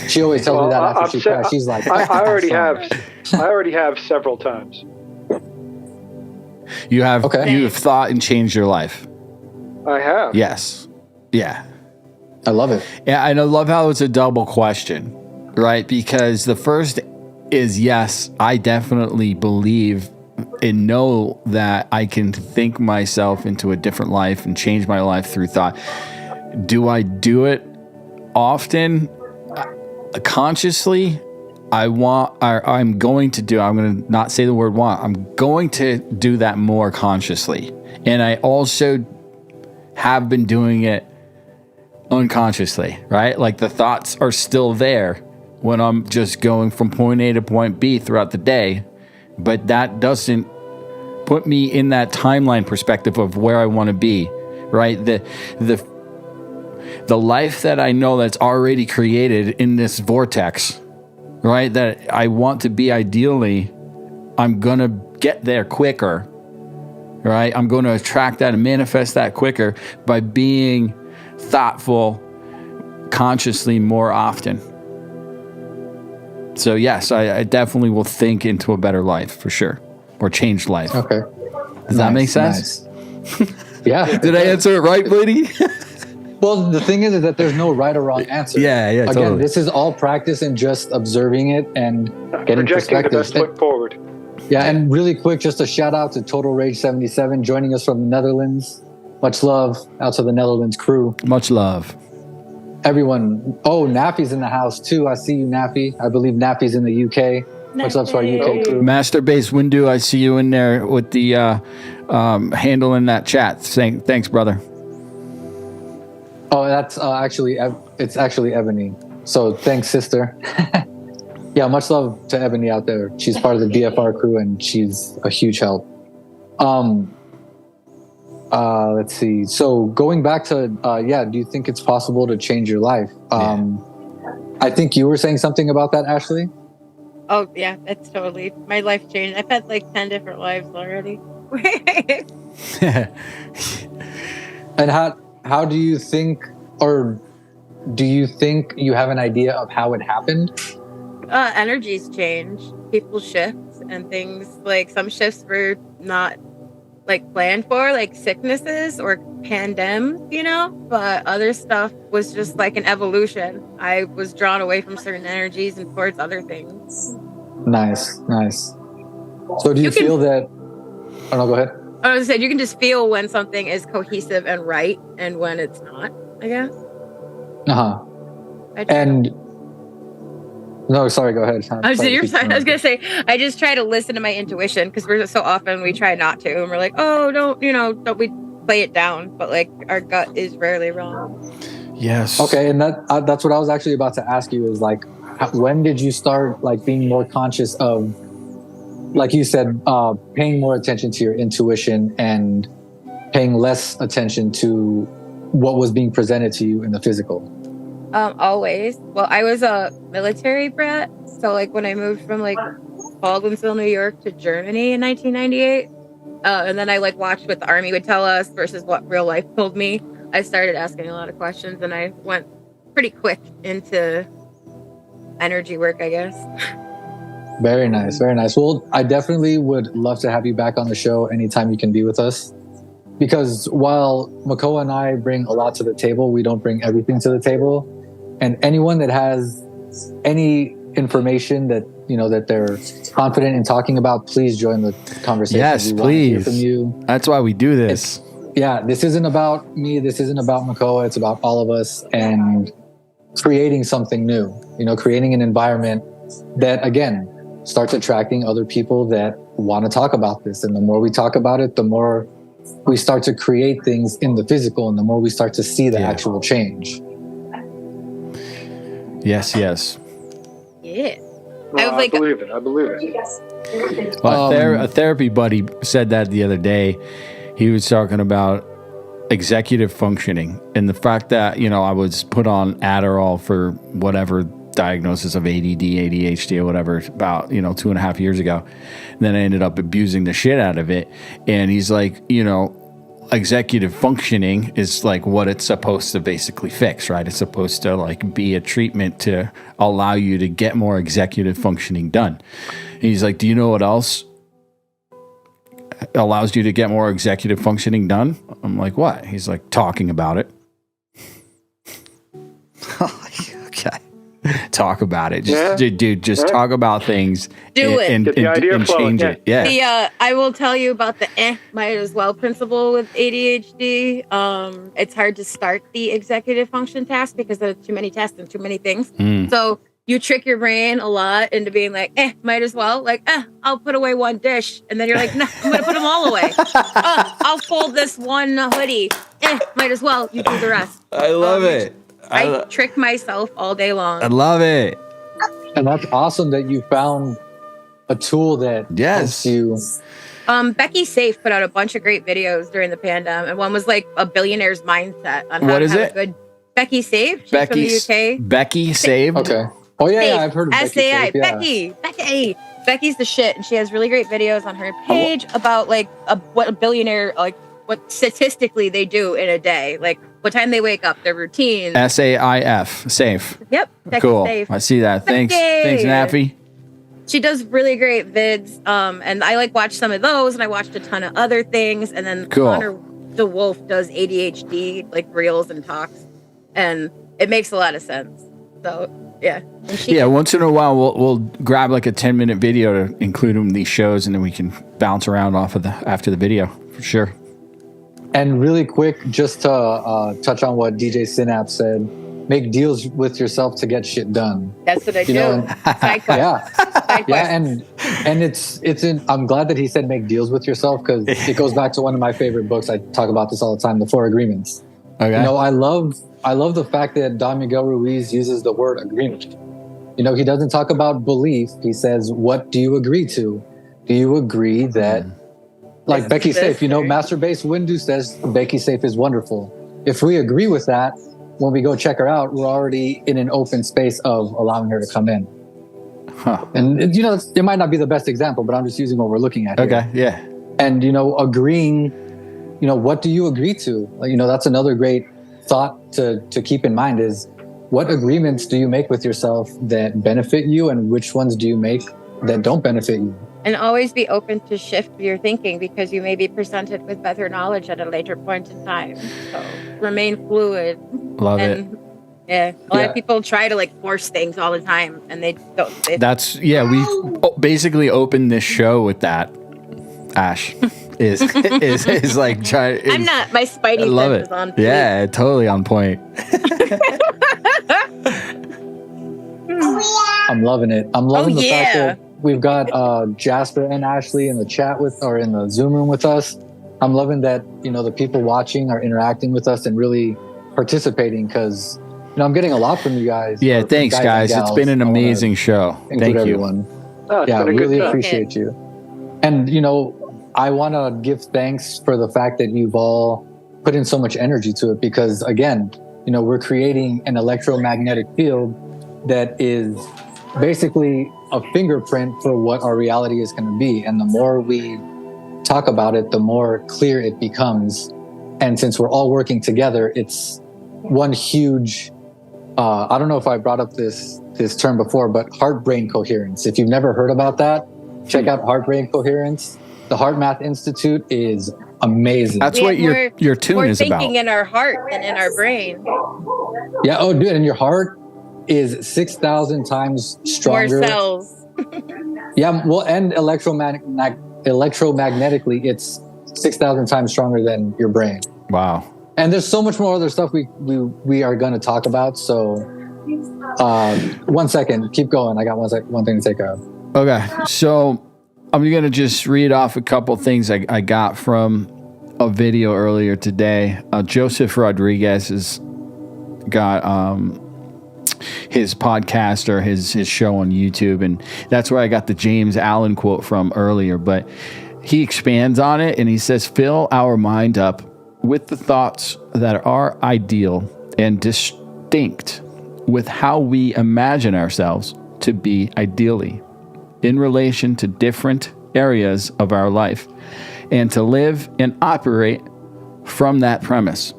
She always tells me that after she cries. She's like, I already have several times. You have thought and changed your life. I have. Yes. Yeah. I love it. Yeah, and I love how it's a double question, right? Because the first is yes, I definitely believe and know that I can think myself into a different life and change my life through thought. Do I do it often? Consciously? I'm going to not say the word want. I'm going to do that more consciously. And I also have been doing it unconsciously, right? Like the thoughts are still there when I'm just going from point A to point B throughout the day, but that doesn't put me in that timeline perspective of where I want to be, right? The life that I know that's already created in this vortex, right? That I want to be ideally, I'm going to get there quicker, right? I'm going to attract that and manifest that quicker by being thoughtful consciously more often. So yes, I definitely will think into a better life for sure, or changed life. Okay. Does that make sense? Nice. Yeah. Did I answer it right, lady? Well, the thing is that there's no right or wrong answer. Yeah, Again, totally. this is all practice and just observing it and getting Projecting the perspective. best foot forward. Yeah, and really quick, just a shout out to Total Rage 77 joining us from the Netherlands. Much love out to the Netherlands crew. Much love. Everyone. Oh, Nappy's in the house too. I see you, Nappy. I believe Nappy's in the UK. Much love to our UK crew. Master Base Windu, I see you in there with the handle in that chat. Saying thanks, brother. Oh, that's it's actually Ebony. So thanks, sister. Yeah, much love to Ebony out there. She's part of the DFR crew and she's a huge help. Let's see. So going back to, do you think it's possible to change your life? I think you were saying something about that, Ashley. Oh yeah, that's totally my life changed. I've had like 10 different lives already. And how do you think, or do you think you have an idea of how it happened? Energies change, people shift, and things like some shifts were not like planned for, like sicknesses or pandemic, but other stuff was just like an evolution. I was drawn away from certain energies and towards other things. Nice. So do you feel that? Oh no, go ahead. I was saying you can just feel when something is cohesive and right, and when it's not, I guess. And no, sorry, go ahead. I was gonna say I just try to listen to my intuition because we're so often we try not to, and we're like, oh, don't we play it down? But like our gut is rarely wrong. Yes. Okay, and that's what I was actually about to ask you is like, when did you start like being more conscious of, like you said, paying more attention to your intuition and paying less attention to what was being presented to you in the physical? Always. Well, I was a military brat, so like when I moved from like Baldwinsville, New York to Germany in 1998, and then I like watched what the Army would tell us versus what real life told me, I started asking a lot of questions, and I went pretty quick into energy work, I guess. Very nice. Well, I definitely would love to have you back on the show anytime you can be with us. Because while Makoa and I bring a lot to the table, we don't bring everything to the table. And anyone that has any information that that they're confident in talking about, please join the conversation. Yes, we please. Want to hear from you. That's why we do this. This isn't about me. This isn't about Makoa. It's about all of us and creating something new. Creating an environment that, again, starts attracting other people that want to talk about this. And the more we talk about it, the more we start to create things in the physical, and the more we start to see the actual change. Yes. Yeah. No, I believe it. Well, a therapy buddy said that the other day. He was talking about executive functioning and the fact that, I was put on Adderall for whatever diagnosis of ADD, ADHD, or whatever, about 2.5 years ago. And then I ended up abusing the shit out of it. And he's like, executive functioning is like what it's supposed to basically fix, right? It's supposed to like be a treatment to allow you to get more executive functioning done. And he's like, do you know what else allows you to get more executive functioning done? I'm like, what? He's like, talking about it. Okay. talk about it. Just, dude, just talk about things. Do it. And Get the idea and flowing, change it. Yeah. I will tell you about the might as well principle with ADHD. It's hard to start the executive function task because there are too many tasks and too many things. So you trick your brain a lot into being like, might as well. Like, I'll put away one dish. And then you're like, no, I'm going to put them all away. I'll fold this one hoodie. Might as well. You do the rest. I love it. I trick myself all day long. I love it. And that's awesome that you found a tool that helps you. Becky Safe put out a bunch of great videos during the pandemic, and one was like a billionaire's mindset on how to have a good. Becky Safe, she's from the UK. Becky Saved. Okay. Oh yeah, I've heard of Becky SAI. Safe, yeah. Becky. Becky's the shit, and she has really great videos on her page about like what a billionaire, like what statistically they do in a day, like what time they wake up, their routine. SAIF. Safe. Yep. Becky Cool. Safe. I see that. Thanks, Nappy. She does really great vids, and I like watch some of those, and I watched a ton of other things, and then Connor DeWolf does ADHD like reels and talks, and it makes a lot of sense. So yeah, once in a while we'll grab like a 10-minute video to include in these shows, and then we can bounce around off of after the video for sure. And really quick, just to touch on what DJ Synapse said, make deals with yourself to get shit done. That's what I do. And it's in. I'm glad that he said make deals with yourself, because it goes back to one of my favorite books. I talk about this all the time, The Four Agreements. Okay. You know, I love the fact that Don Miguel Ruiz uses the word agreement. You know, he doesn't talk about belief. He says, what do you agree to? Do you agree that, like Becky Safe, you know, Master Base Windu says Becky Safe is wonderful. If we agree with that, when we go check her out, we're already in an open space of allowing her to come in. Huh. And, you know, it might not be the best example, but I'm just using what we're looking at here. Okay, yeah. And, you know, agreeing, you know, what do you agree to? Like, you know, that's another great thought to keep in mind is, what agreements do you make with yourself that benefit you, and which ones do you make that don't benefit you? And always be open to shift your thinking, because you may be presented with better knowledge at a later point in time. So remain fluid. Love it. Yeah, a lot of people try to like force things all the time, and they don't. We basically opened this show with that. Ash is like trying. I'm not. My spidey sense is on point. Yeah, totally on point. I'm loving it. I'm loving the fact that we've got Jasper and Ashley in the chat in the Zoom room with us. I'm loving that, you know, the people watching are interacting with us and really participating, because, you know, I'm getting a lot from you guys. Yeah, thanks, guys. It's been an amazing show. Thank you. Everyone. I really appreciate you. And, you know, I want to give thanks for the fact that you've all put in so much energy to it, because, again, you know, we're creating an electromagnetic field that is basically a fingerprint for what our reality is going to be. And the more we talk about it, the more clear it becomes. And since we're all working together, it's one huge, I don't know if I brought up this term before, but heart-brain coherence. If you've never heard about that, check out heart-brain coherence. The Heart Math Institute is amazing. That's what your tune is about. We're thinking in our heart and in our brain. Yeah. Oh, dude. And your heart is 6,000 times stronger. More cells. Yeah. Well, and electromagnetically, it's 6,000 times stronger than your brain. Wow. And there's so much more other stuff we are going to talk about. So 1 second, keep going. I got one thing to take care of. Okay. So I'm going to just read off a couple things I got from a video earlier today. Joseph Rodriguez has got his podcast or his show on YouTube, and that's where I got the James Allen quote from earlier. But he expands on it, and he says, fill our mind up with the thoughts that are ideal and distinct with how we imagine ourselves to be ideally in relation to different areas of our life, and to live and operate from that premise.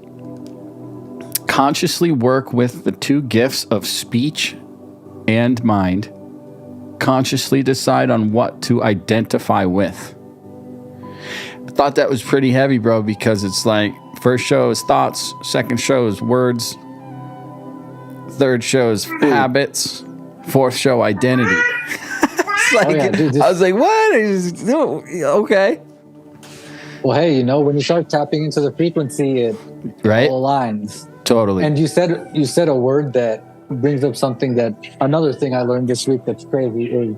Consciously work with the two gifts of speech and mind. Consciously decide on what to identify with. I thought that was pretty heavy, bro, because it's like first show is thoughts, second show is words, third show is habits, Fourth show identity. It's like, yeah, dude, I was like, what? Okay. Well, hey, you know, when you start tapping into the frequency, it Right? all aligns. Totally. And you said a word that brings up something that another thing I learned this week that's crazy is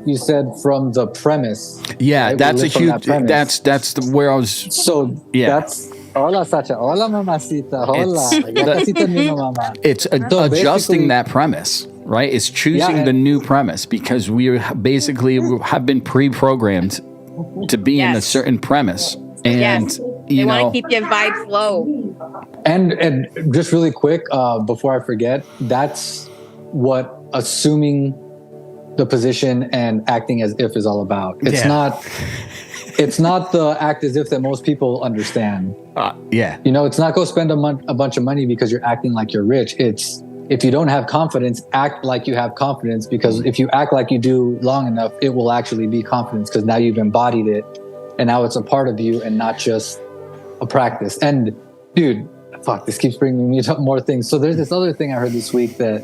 you said from the premise. yeah, right? that's a We live from huge. that premise. That's where I was. So Yeah. that's hola Sacha, hola mamacita, hola. Ya casi termino, mamá. It's So adjusting basically- that premise, right? It's choosing Yeah, the and- new premise because we basically have been pre-programmed to be in a Yes. certain premise, and Yes. They you want know, to keep your vibes low. And just really quick, before I forget, that's what assuming the position and acting as if is all about. It's Yeah. it's not the act as if that most people understand. yeah, You know, it's not go spend a bunch of money because you're acting like you're rich. It's if you don't have confidence, act like you have confidence, because if you act like you do long enough, it will actually be confidence because now you've embodied it and now it's a part of you and not just a practice. And dude, fuck, this keeps bringing me up more things. So there's this other thing I heard this week that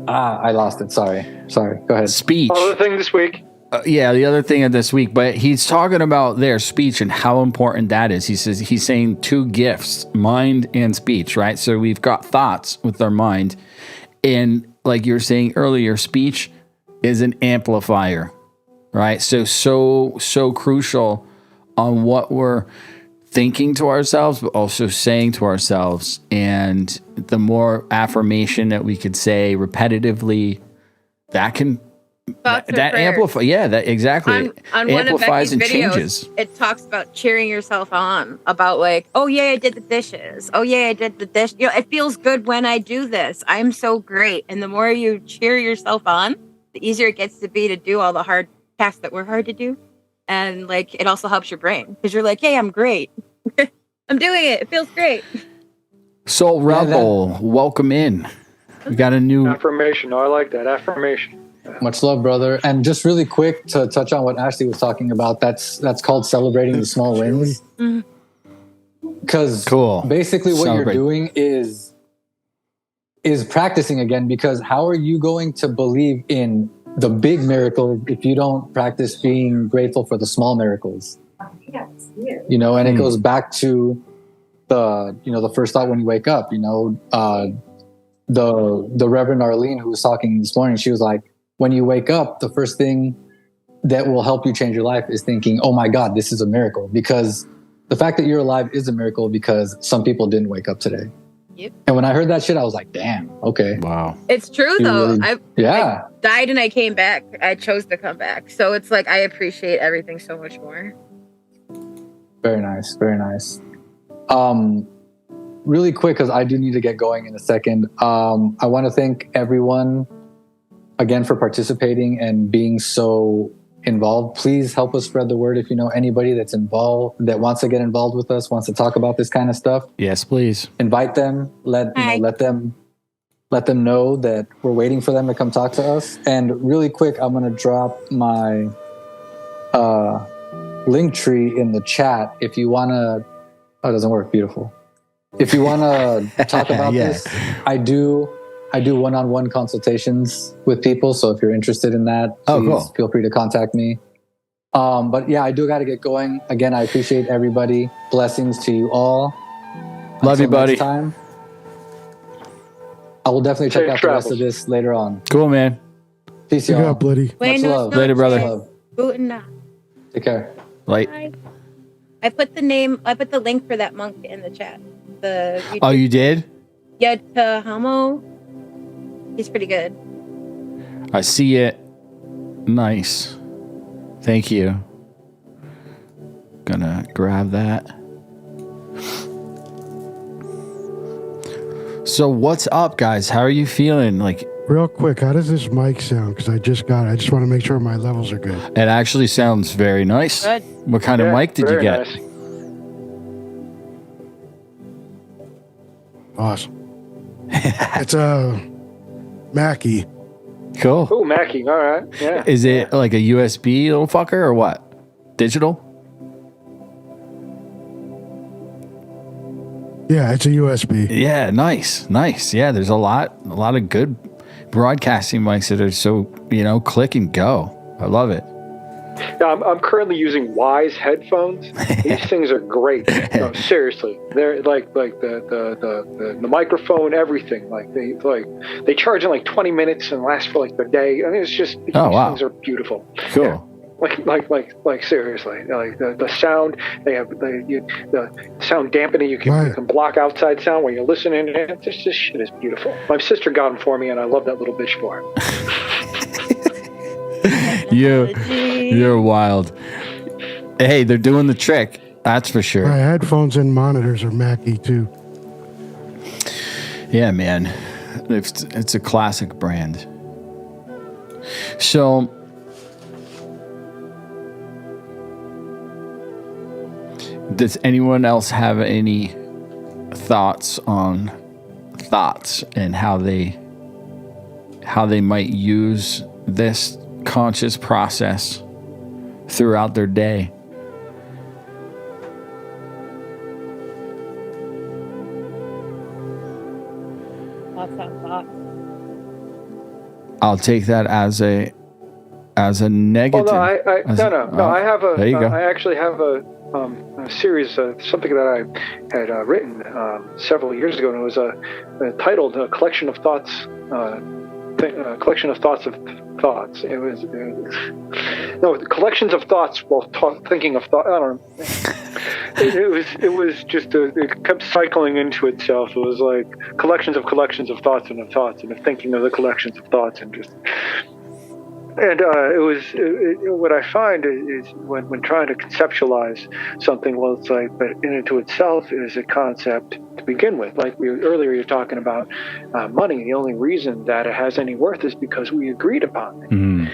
I lost it. Sorry. Go ahead. speech. Other thing this week. Yeah, the other thing of this week, but he's talking about their speech and how important that is. He says he's saying two gifts, mind and speech, right? So we've got thoughts with our mind, and like you were saying earlier, speech is an amplifier, right? So crucial on what we're thinking to ourselves, but also saying to ourselves. And the more affirmation that we could say repetitively, that can Thoughts and that prayers. amplify. Yeah, that exactly. On It one of amplifies Becky's and videos, changes. it talks about cheering yourself on. About like, oh yeah, I did the dishes. Oh yeah, I did the dish. You know, it feels good when I do this. I'm so great. And the more you cheer yourself on, the easier it gets to be to do all the hard tasks that were hard to do. And like, it also helps your brain because you're like, hey, I'm great. I'm doing it. It feels great. Soul Rebel, welcome in. We got a new. Affirmation. Oh, I like that. Affirmation. Much love, brother. And just really quick to touch on what Ashley was talking about, that's called celebrating the small wins. Because Cool. basically what Celebrate. you're doing is practicing again, because how are you going to believe in the big miracle if you don't practice being grateful for the small miracles? You know, and it goes back to the first thought when you wake up, the Reverend Arlene who was talking this morning, she was like, when you wake up, the first thing that will help you change your life is thinking, oh my God, this is a miracle. Because the fact that you're alive is a miracle because some people didn't wake up today. Yep. And when I heard that shit, I was like, damn, okay. Wow. It's true You though. really- I died and I came back. I chose to come back. So it's like I appreciate everything so much more. Very nice. Very nice. Really quick, because I do need to get going in a second. I want to thank everyone again for participating and being so involved. Please help us spread the word if you know anybody that's involved, that wants to get involved with us, wants to talk about this kind of stuff. Yes, please. Invite them. Let them know that we're waiting for them to come talk to us. And really quick, I'm going to drop my link tree in the chat if you want to. Oh, it doesn't work. Beautiful. If you want to talk about Yeah. this, I do one-on-one consultations with people. So if you're interested in that, Oh, please cool. feel free to contact me. But yeah, I do got to get going. Again, I appreciate everybody. Blessings to you all. Love you, Until buddy. next time, I will definitely check Safe out the rest of travels. this later on. Cool, man. Peace, Good y'all. job, buddy. Much Buenos love. Later, brother. Much love. Guten Nacht. Take care. Like, Bye. I put the link for that monk in the chat. The oh, you did? Yatahamo. He's pretty good. I see it. Nice. Thank you. Gonna grab that. So what's up, guys? How are you feeling? Like, Real quick, how does this mic sound? Because I just want to make sure my levels are good. it actually sounds very nice. Good. What kind of Yeah, mic did you very get? nice. Awesome. It's a Mackie. Cool. Oh, Mackie. All right. Yeah. Is it like a USB little fucker or what? Digital? Yeah, it's a USB. Yeah, nice. Yeah, there's a lot of good broadcasting mics that are so, click and go. I love it. Yeah, I'm currently using Wise headphones. These things are great. No, seriously, they're like the microphone, everything. They charge in like 20 minutes and last for like the day. I mean, it's just these things are beautiful. Cool. Yeah. Like seriously, like the sound they have, the sound dampening. You can block outside sound when you're listening. This shit is beautiful. My sister got them for me, and I love that little bitch for it. You're wild. Hey, they're doing the trick. That's for sure. My headphones and monitors are Mackie too. Yeah, man. It's a classic brand. So, does anyone else have any thoughts on thoughts and how they might use this conscious process throughout their day? Thoughts. I'll take that as a negative. Well, no. I have a. There you go. I actually have a series, something that I had written several years ago, and it was titled "A Collection of Thoughts." Collection of thoughts of thoughts. It was collections of thoughts while thinking of thought. I don't know. It was just it kept cycling into itself. It was like collections of thoughts and of thinking of the collections of thoughts and just. And what I find is when trying to conceptualize something, well, it's like, but in and to itself is a concept to begin with. Like earlier, you're talking about money. The only reason that it has any worth is because we agreed upon it. Mm.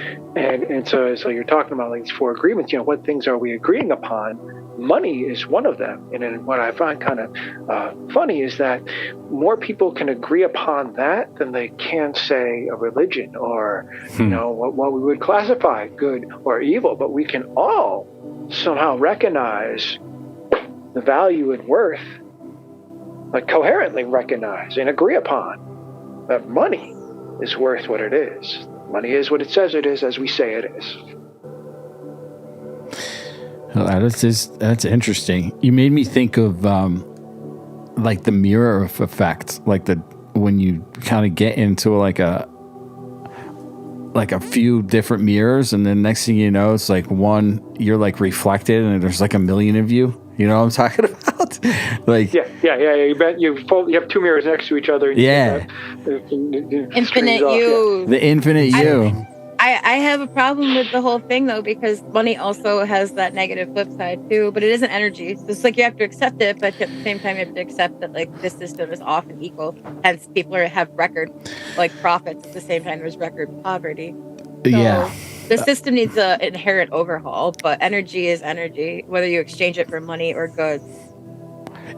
And so you're talking about like these 4 agreements. What things are we agreeing upon? Money is one of them. And then what I find kind of funny is that more people can agree upon that than they can say a religion or, what we would classify good or evil. But we can all somehow recognize the value and worth, like coherently recognize and agree upon that money is worth what it is. Money is what it says it is, as we say it is. Well, that's interesting. You made me think of like the mirror effect, like when you kind of get into like a few different mirrors, and then next thing you know, it's like one you're like reflected, and there's like a million of you. You know what I'm talking about? Like yeah. You bet you have 2 mirrors next to each other. Yeah. Infinite you. The infinite you. I have a problem with the whole thing though, because money also has that negative flip side too, but it isn't energy. So it's like you have to accept it, but at the same time you have to accept that like this system is often equal. Hence people have record like profits at the same time there's record poverty. So yeah. The system needs an inherent overhaul, but energy is energy, whether you exchange it for money or goods.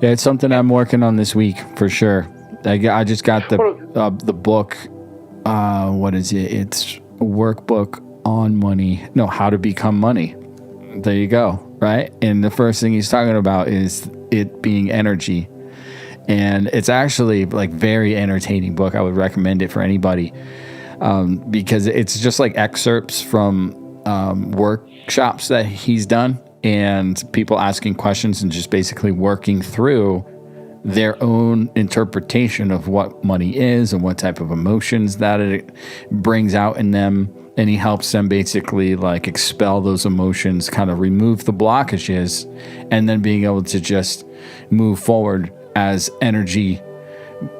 Yeah, it's something I'm working on this week for sure. I just got the book. What is it? It's a workbook on money. No, how to become money. There you go. Right. And the first thing he's talking about is it being energy. And it's actually like very entertaining book. I would recommend it for anybody. Because it's just like excerpts from workshops that he's done and people asking questions and just basically working through their own interpretation of what money is and what type of emotions that it brings out in them. And he helps them basically like expel those emotions, kind of remove the blockages, and then being able to just move forward as energy,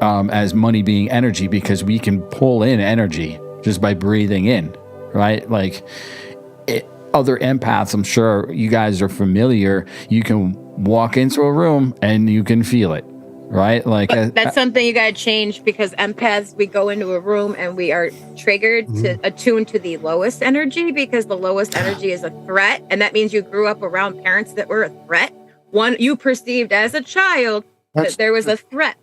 as money being energy, because we can pull in energy just by breathing in, right? Like other empaths, I'm sure you guys are familiar. You can walk into a room and you can feel it, right? Like that's something you got to change, because empaths, we go into a room and we are triggered to attune to the lowest energy, because the lowest energy is a threat. And that means you grew up around parents that were a threat. One, you perceived as a child that there was a threat.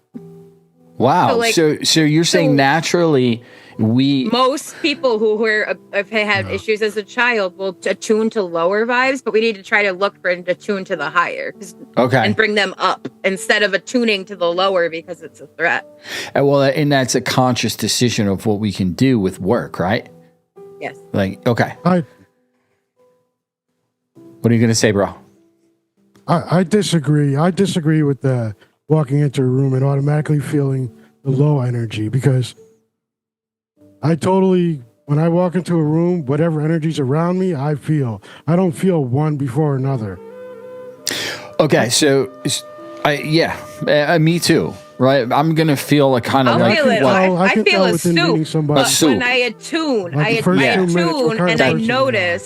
Wow. So you're saying naturally most people who have had issues as a child will attune to lower vibes, but we need to try to look for and attune to the higher and bring them up instead of attuning to the lower because it's a threat. And that's a conscious decision of what we can do with work, right? Yes. Like, okay. I What are you going to say, bro? I disagree. I disagree with the walking into a room and automatically feeling the low energy, because when I walk into a room, whatever energy's around me, I feel. I don't feel one before another. Okay, so me too, right? I'm gonna feel a kind of I'll like feel it. I can feel tell a within meeting soup, somebody. but when I attune, Like the I first 2 minutes, attune what kind and of I person you are. notice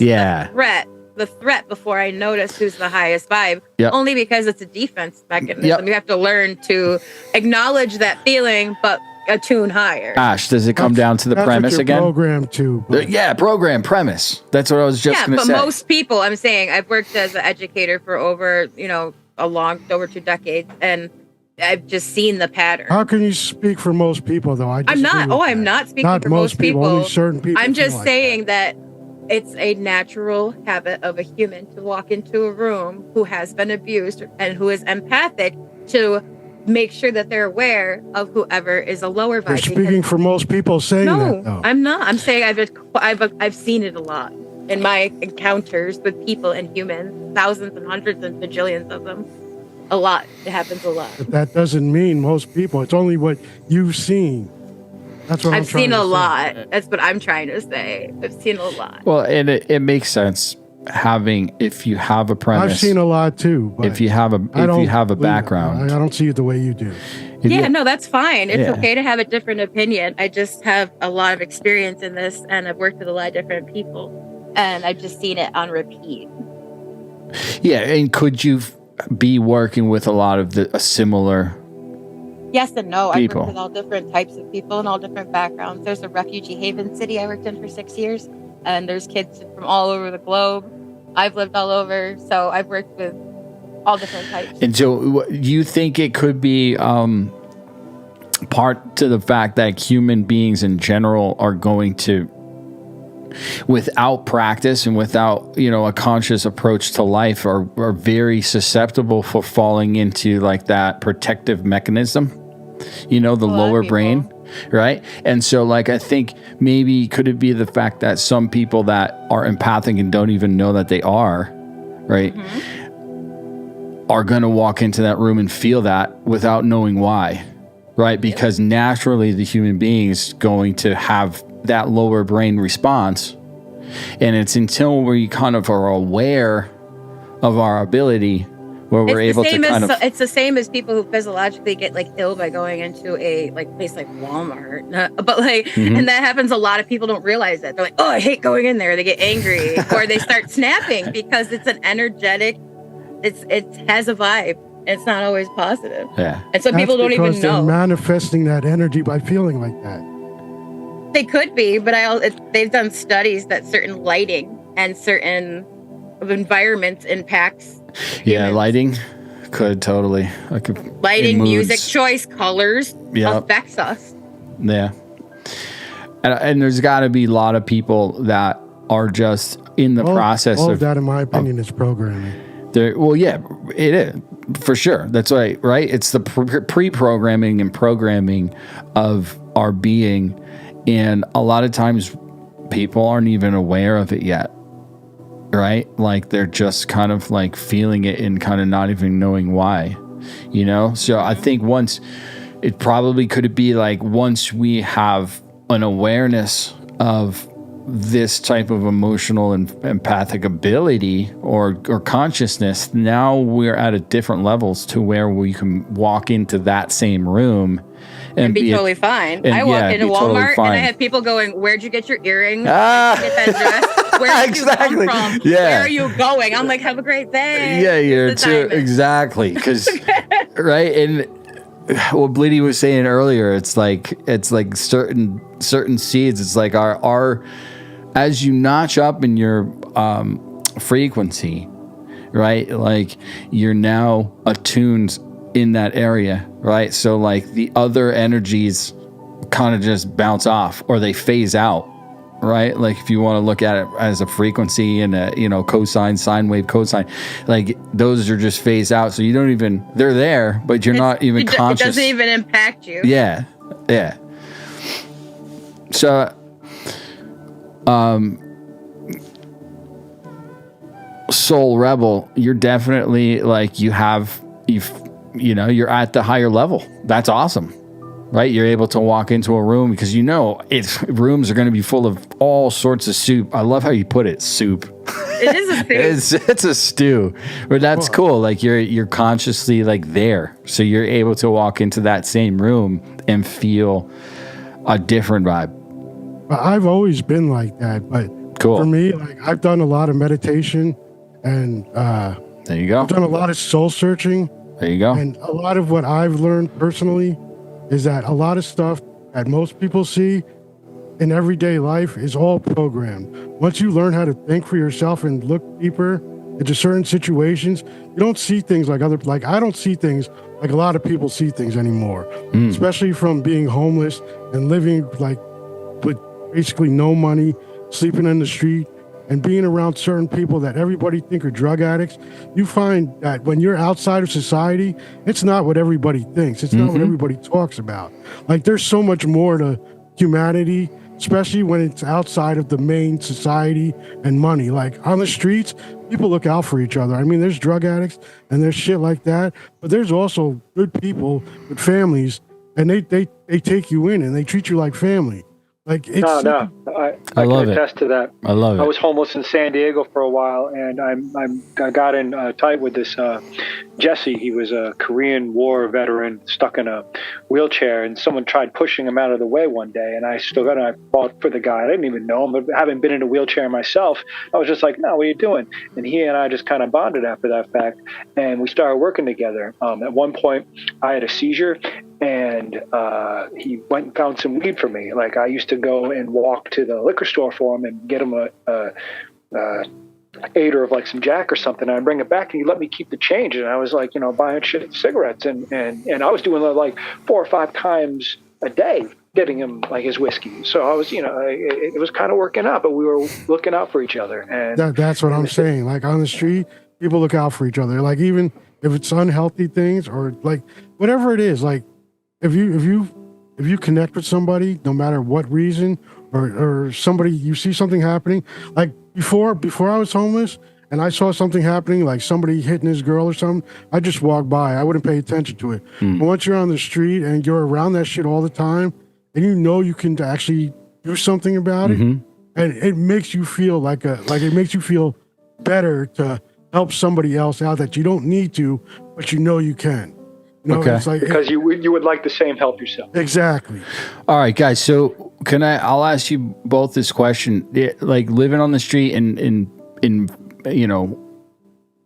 the threat before I notice who's the highest vibe. Yep. Only because it's a defense mechanism. Yep. You have to learn to acknowledge that feeling, but attune higher. Ash, does it come down to the That's premise what you're again? programmed to. But Program premise. That's what I was just gonna but say. most people, I'm saying, I've worked as an educator for over 2 decades, and I've just seen the pattern. how can you speak for most people, though? I'm not speaking for most people. Only certain people. I'm feel just like saying that it's a natural habit of a human to walk into a room who has been abused and who is empathic to make sure that they're aware of whoever is a lower that. You're vibe. speaking for most people saying No, that, though. I'm not. I'm saying I've seen it a lot in my encounters with people and humans, thousands and hundreds and bajillions of them. A lot. It happens a lot. But that doesn't mean most people. It's only what you've seen. That's what I've I'm trying seen to a say. lot. That's what I'm trying to say. I've seen a lot. Well, and it makes sense if you have a premise. I've seen a lot too. But if you have a believe it. background. I don't see it the way you do. Yeah, no, that's fine. It's Yeah. okay to have a different opinion. I just have a lot of experience in this, and I've worked with a lot of different people, and I've just seen it on repeat. Yeah, and could you be working with a lot of a similar? Yes and no. People. I've worked with all different types of people and all different backgrounds. There's a refugee haven city I worked in for 6 years, and there's kids from all over the globe. I've lived all over, so I've worked with all different types. And so, you think it could be part to the fact that human beings in general are going to, without practice and without a conscious approach to life, are very susceptible for falling into like that protective mechanism, the lower brain, right? And so like I think maybe could it be the fact that some people that are empathic and don't even know that they are, right, are going to walk into that room and feel that without knowing why, right? Because naturally the human being is going to have that lower brain response. And it's until we kind of are aware of our ability where we're able to kind of... It's the same as people who physiologically get like ill by going into a place like Walmart. But like, and that happens. A lot of people don't realize that. They're like, oh, I hate going in there. They get angry or they start snapping because it's an energetic, it has a vibe. It's not always positive. Yeah. And some people don't even because they're know. manifesting that energy by feeling like that. They could be, but they've done studies that certain lighting and certain environments impacts. Yeah, humans. lighting could totally. Lighting, moods. music choice, colors Yep. affects us. Yeah. And there's got to be a lot of people that are just in the process all of of that, in my opinion, is programming. Well, yeah, it is for sure. That's right. It's the pre-programming and programming of our being. And a lot of times people aren't even aware of it yet. Right? Like they're just kind of like feeling it and kind of not even knowing why, So I think once we have an awareness of this type of emotional and empathic ability or consciousness, now we're at a different levels to where we can walk into that same room and be totally fine. I walk into Walmart and I have people going, "Where'd you get your earrings? Where'd you get that dress? Where did you come from? Yeah. Where are you going?" I'm like, "Have a great day." Yeah, you're too exactly because right. And what Blitty was saying earlier, it's like certain seeds. It's like our as you notch up in your frequency, right? Like you're now attuned in that area, right? So like the other energies kind of just bounce off or they phase out, right? Like if you want to look at it as a frequency and a, cosine, sine wave, cosine, like those are just phased out. So you don't even, they're there, but you're not even conscious. It doesn't even impact you. Yeah. Yeah. So, Soul Rebel, you're definitely like you're at the higher level. That's awesome, right? You're able to walk into a room because rooms are going to be full of all sorts of soup. I love how you put it, soup. It is a soup. It's a stew, but that's cool. Like you're consciously like there, so you're able to walk into that same room and feel a different vibe. I've always been like that, but Cool. for me, like I've done a lot of meditation and There you go. I've done a lot of soul searching. There you go. And a lot of what I've learned personally is that a lot of stuff that most people see in everyday life is all programmed. Once you learn how to think for yourself and look deeper into certain situations, you don't see things like I don't see things like a lot of people see things anymore, especially from being homeless and living like with basically no money, sleeping in the street, and being around certain people that everybody think are drug addicts. You find that when you're outside of society, it's not what everybody thinks. It's not what everybody talks about. Like there's so much more to humanity, especially when it's outside of the main society and money. Like on the streets, people look out for each other. I mean, there's drug addicts and there's shit like that, but there's also good people with families, and they take you in and they treat you like family. Like it's I love can it. attest to that. I love it. I was homeless in San Diego for a while, and I got in tight with this Jesse. He was a Korean War veteran stuck in a wheelchair, and someone tried pushing him out of the way one day, and I stood up and I fought for the guy. I didn't even know him, but having been in a wheelchair myself, I was just like, no, what are you doing? And he and I just kind of bonded after that fact, and we started working together. At one point, I had a seizure, and he went and found some weed for me. Like I used to go and walk to the liquor store for him and get him a 8 of like some Jack or something. And I'd bring it back and he let me keep the change. And I was like, buying cigarettes and I was doing like 4 or 5 times a day getting him like his whiskey. So I was, it was kind of working out, but we were looking out for each other. And that's what I'm saying. Like on the street, people look out for each other. Like even if it's unhealthy things or like whatever it is, like if you connect with somebody, no matter what reason, or somebody, you see something happening, like before I was homeless and I saw something happening, like somebody hitting his girl or something, I just walk by. I wouldn't pay attention to it. But once you're on the street and you're around that shit all the time, and you can actually do something about it, and it makes you feel it makes you feel better to help somebody else out that you don't need to, but you can. Okay. It's like, because you would like the same help yourself. Exactly. All right, guys. So I'll ask you both this question. Like living on the street and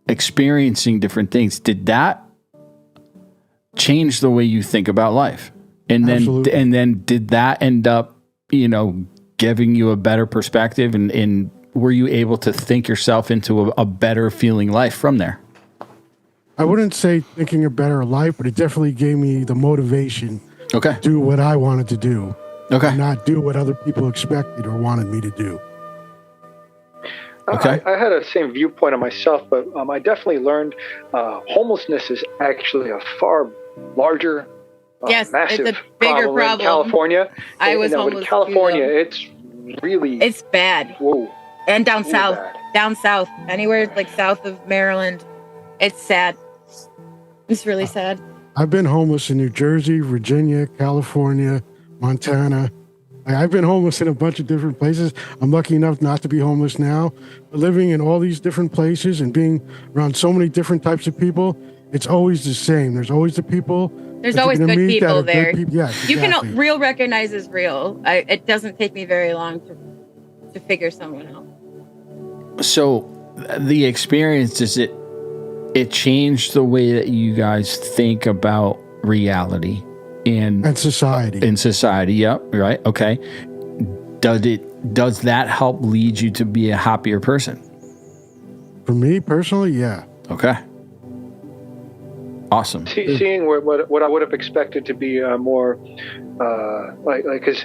experiencing different things, did that change the way you think about life? Absolutely. And then did that end up, giving you a better perspective and were you able to think yourself into a better feeling life from there? I wouldn't say thinking a better life, but it definitely gave me the motivation Okay. to do what I wanted to do. Okay. Not do what other people expected or wanted me to do. Okay. I had the same viewpoint on myself, but I definitely learned homelessness is actually a far larger, Yes, massive it's a bigger problem problem. in California. I was in homeless California, too, it's bad. whoa. And down Really south. bad. Down south. Anywhere like south of Maryland. It's sad. It's really sad. I've been homeless in New Jersey, Virginia, California, Montana. I've been homeless in a bunch of different places. I'm lucky enough not to be homeless now. But living in all these different places and being around so many different types of people, it's always the same. There's always the people. There's that you're always gonna good meet that people are good there. people. Yes, You exactly. can real recognize is real. It doesn't take me very long to figure someone out. So the experience, does it changed the way that you guys think about reality And society. in society? Yep. Right. Okay. Does that help lead you to be a happier person? For me personally, yeah. Okay. Awesome. Seeing what I would have expected to be more because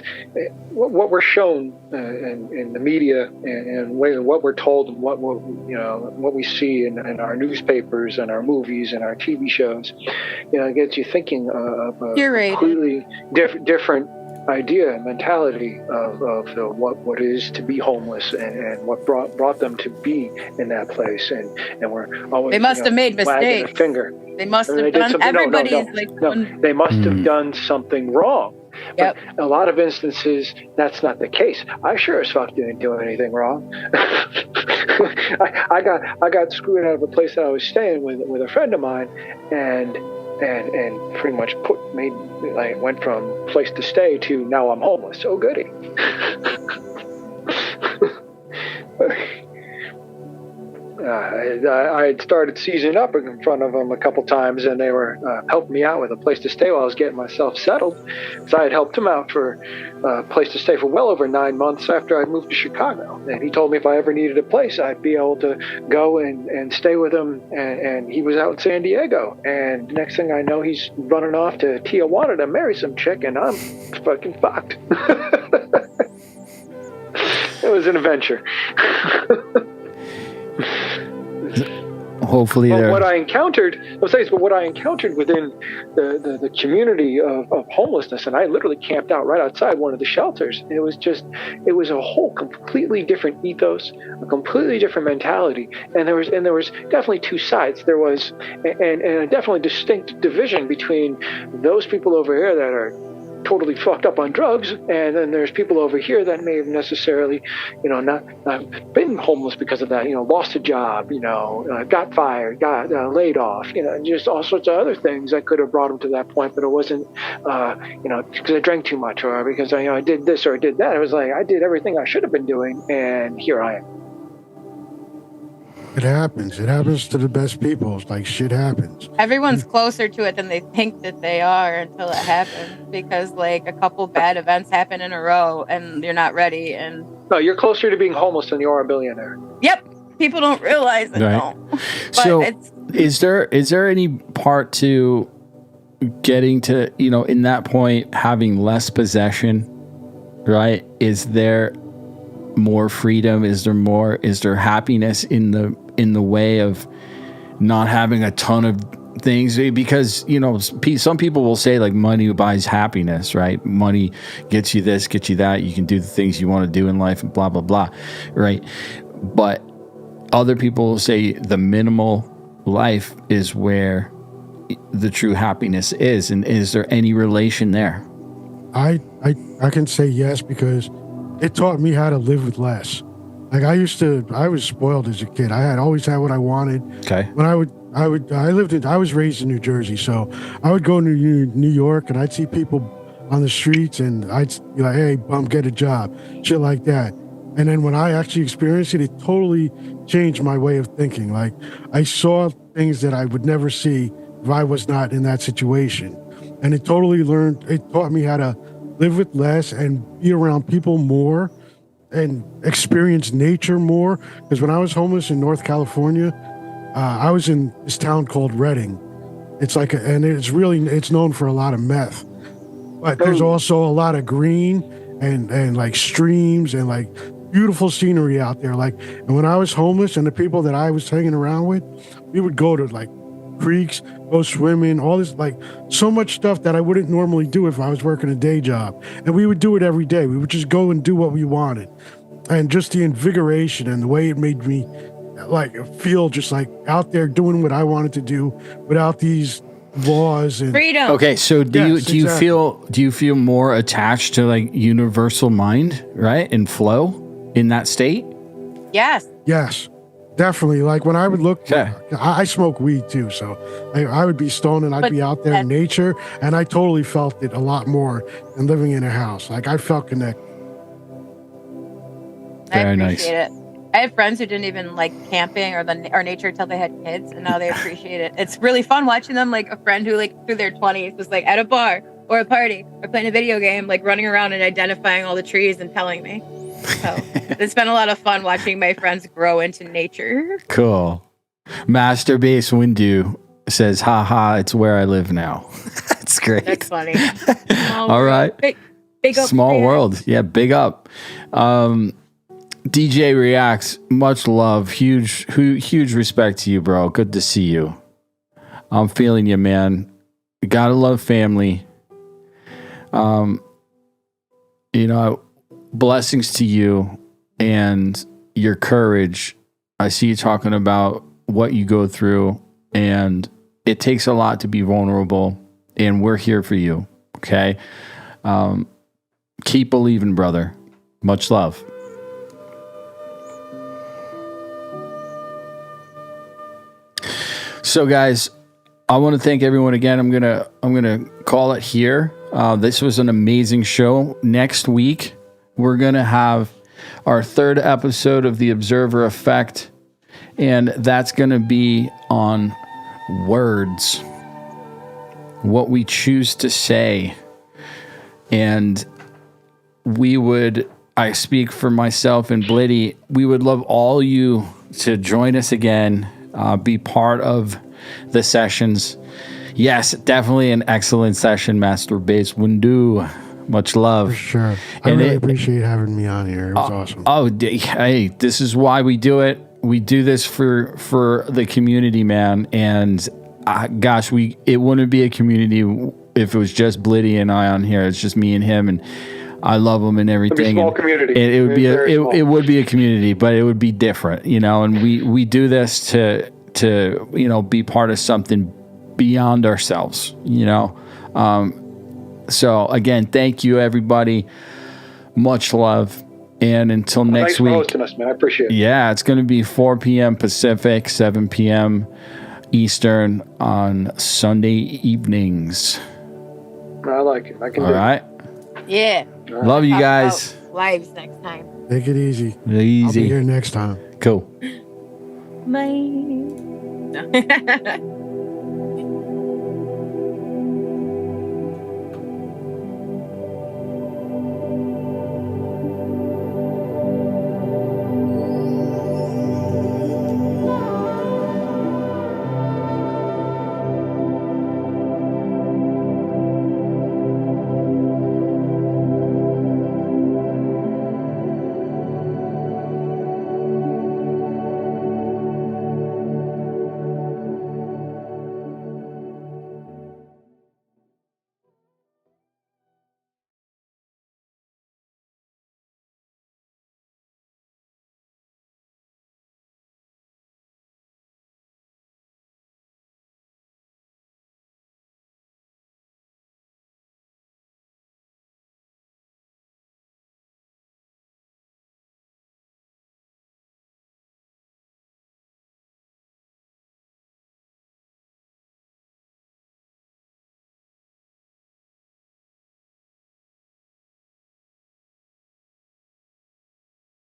what we're shown in the media and what we're told and what we see in our newspapers and our movies and our TV shows, it gets you thinking of a completely different idea and mentality of what it is to be homeless and what brought them to be in that place, and we're always they must have made mistakes. Finger. They must have done. Everybody's they must have done something wrong. Yep. But a lot of instances, that's not the case. I sure as fuck didn't do anything wrong. I got screwed out of a place that I was staying with a friend of mine, and pretty much went from place to stay to now I'm homeless. Oh goody. I had started seizing up in front of them a couple times, and they were helping me out with a place to stay while I was getting myself settled. So I had helped him out for a place to stay for well over 9 months after I moved to Chicago. And he told me if I ever needed a place, I'd be able to go and stay with him. And he was out in San Diego. And next thing I know, he's running off to Tijuana to marry some chick, and I'm fucking fucked. It was an adventure. Hopefully, what I encountered within the community of homelessness, and I literally camped out right outside one of the shelters. It was a whole completely different ethos, a completely different mentality, and there was definitely two sides. There was and a definitely distinct division between those people over here that are totally fucked up on drugs, and then there's people over here that may have necessarily, not been homeless because of that, lost a job, got fired, got laid off, just all sorts of other things that could have brought them to that point, but it wasn't, because I drank too much or because I did this or I did that. It was like I did everything I should have been doing, and here I am. It happens. It happens to the best people. It's like shit happens. Everyone's closer to it than they think that they are until it happens, because like a couple bad events happen in a row and you're not ready. And no, you're closer to being homeless than you are a billionaire. Yep. People don't realize it. Right. Don't. But so is there any part to getting to, in that point, having less possession, right? Is there more freedom? Is there happiness in the way of not having a ton of things? Because some people will say like money buys happiness, right? Money gets you this, gets you that, you can do the things you want to do in life and blah blah blah, right? But other people will say the minimal life is where the true happiness is. And is there any relation there? I can say yes, because it taught me how to live with less. Like I was spoiled as a kid. I always had what I wanted. Okay. When I was raised in New Jersey, so I would go to New York and I'd see people on the streets and I'd be like, hey, bum, get a job, shit like that. And then when I actually experienced it, it totally changed my way of thinking. Like I saw things that I would never see if I was not in that situation. And it taught me how to live with less and be around people more and experience nature more. Because when I was homeless in North California, I was in this town called Redding. It's it's known for a lot of meth, but there's also a lot of green and like streams and like beautiful scenery out there. Like, and when I was homeless and the people that I was hanging around with, we would go to like creeks, go swimming, all this, like so much stuff that I wouldn't normally do if I was working a day job. And we would do it every day. We would just go and do what we wanted. And just the invigoration and the way it made me like feel just like out there doing what I wanted to do without these laws and freedom. Okay, so do you feel more attached to like universal mind, right? And flow in that state? Yes. Yes. Definitely. Like when I would look, okay. I smoke weed too. So I would be stoned and I'd be out there in nature. And I totally felt it a lot more than living in a house. Like I felt connected. I appreciate it. I have friends who didn't even like camping or nature until they had kids, and now they appreciate it. It's really fun watching them. Like a friend who like through their 20s was like at a bar or a party or playing a video game, like running around and identifying all the trees and telling me. So it's been a lot of fun watching my friends grow into nature. Cool. Master Bass Windu, says, "Ha ha, it's where I live now." That's great. That's funny. All right. Big up. Small man. world. Yeah, big up. DJ Reacts, much love. Huge respect to you, bro. Good to see you. I'm feeling you, man. You gotta love family. Blessings to you and your courage. I see you talking about what you go through, and it takes a lot to be vulnerable, and we're here for you. Okay. Keep believing, brother. Much love. So, guys, I want to thank everyone again. I'm gonna call it here. This was an amazing show. Next week, we're gonna have our third episode of The Observer Effect, and that's gonna be on words, what we choose to say, and I speak for myself and Blitty, we would love all you to join us again, be part of the sessions. Yes, definitely an excellent session, Master Bass Windu. Much love. For sure. I really appreciate having me on here. It was awesome. Hey, this is why we do it. We do this for the community, man. And gosh, it wouldn't be a community if it was just Blitty and I on here. It's just me and him, and I love him and everything. It'd be a small community. It would be it would be a community, but it would be different, And we do this to be part of something beyond ourselves, So again, thank you, everybody. Much love, and until next week. Thanks for hosting us, man. I appreciate it. Yeah, it's going to be 4 p.m. Pacific, 7 p.m. Eastern on Sunday evenings. I like it. I can do All right. Yeah. Love you guys. Lives next time. Take it easy. I'll be Easy. here next time. Cool. Bye.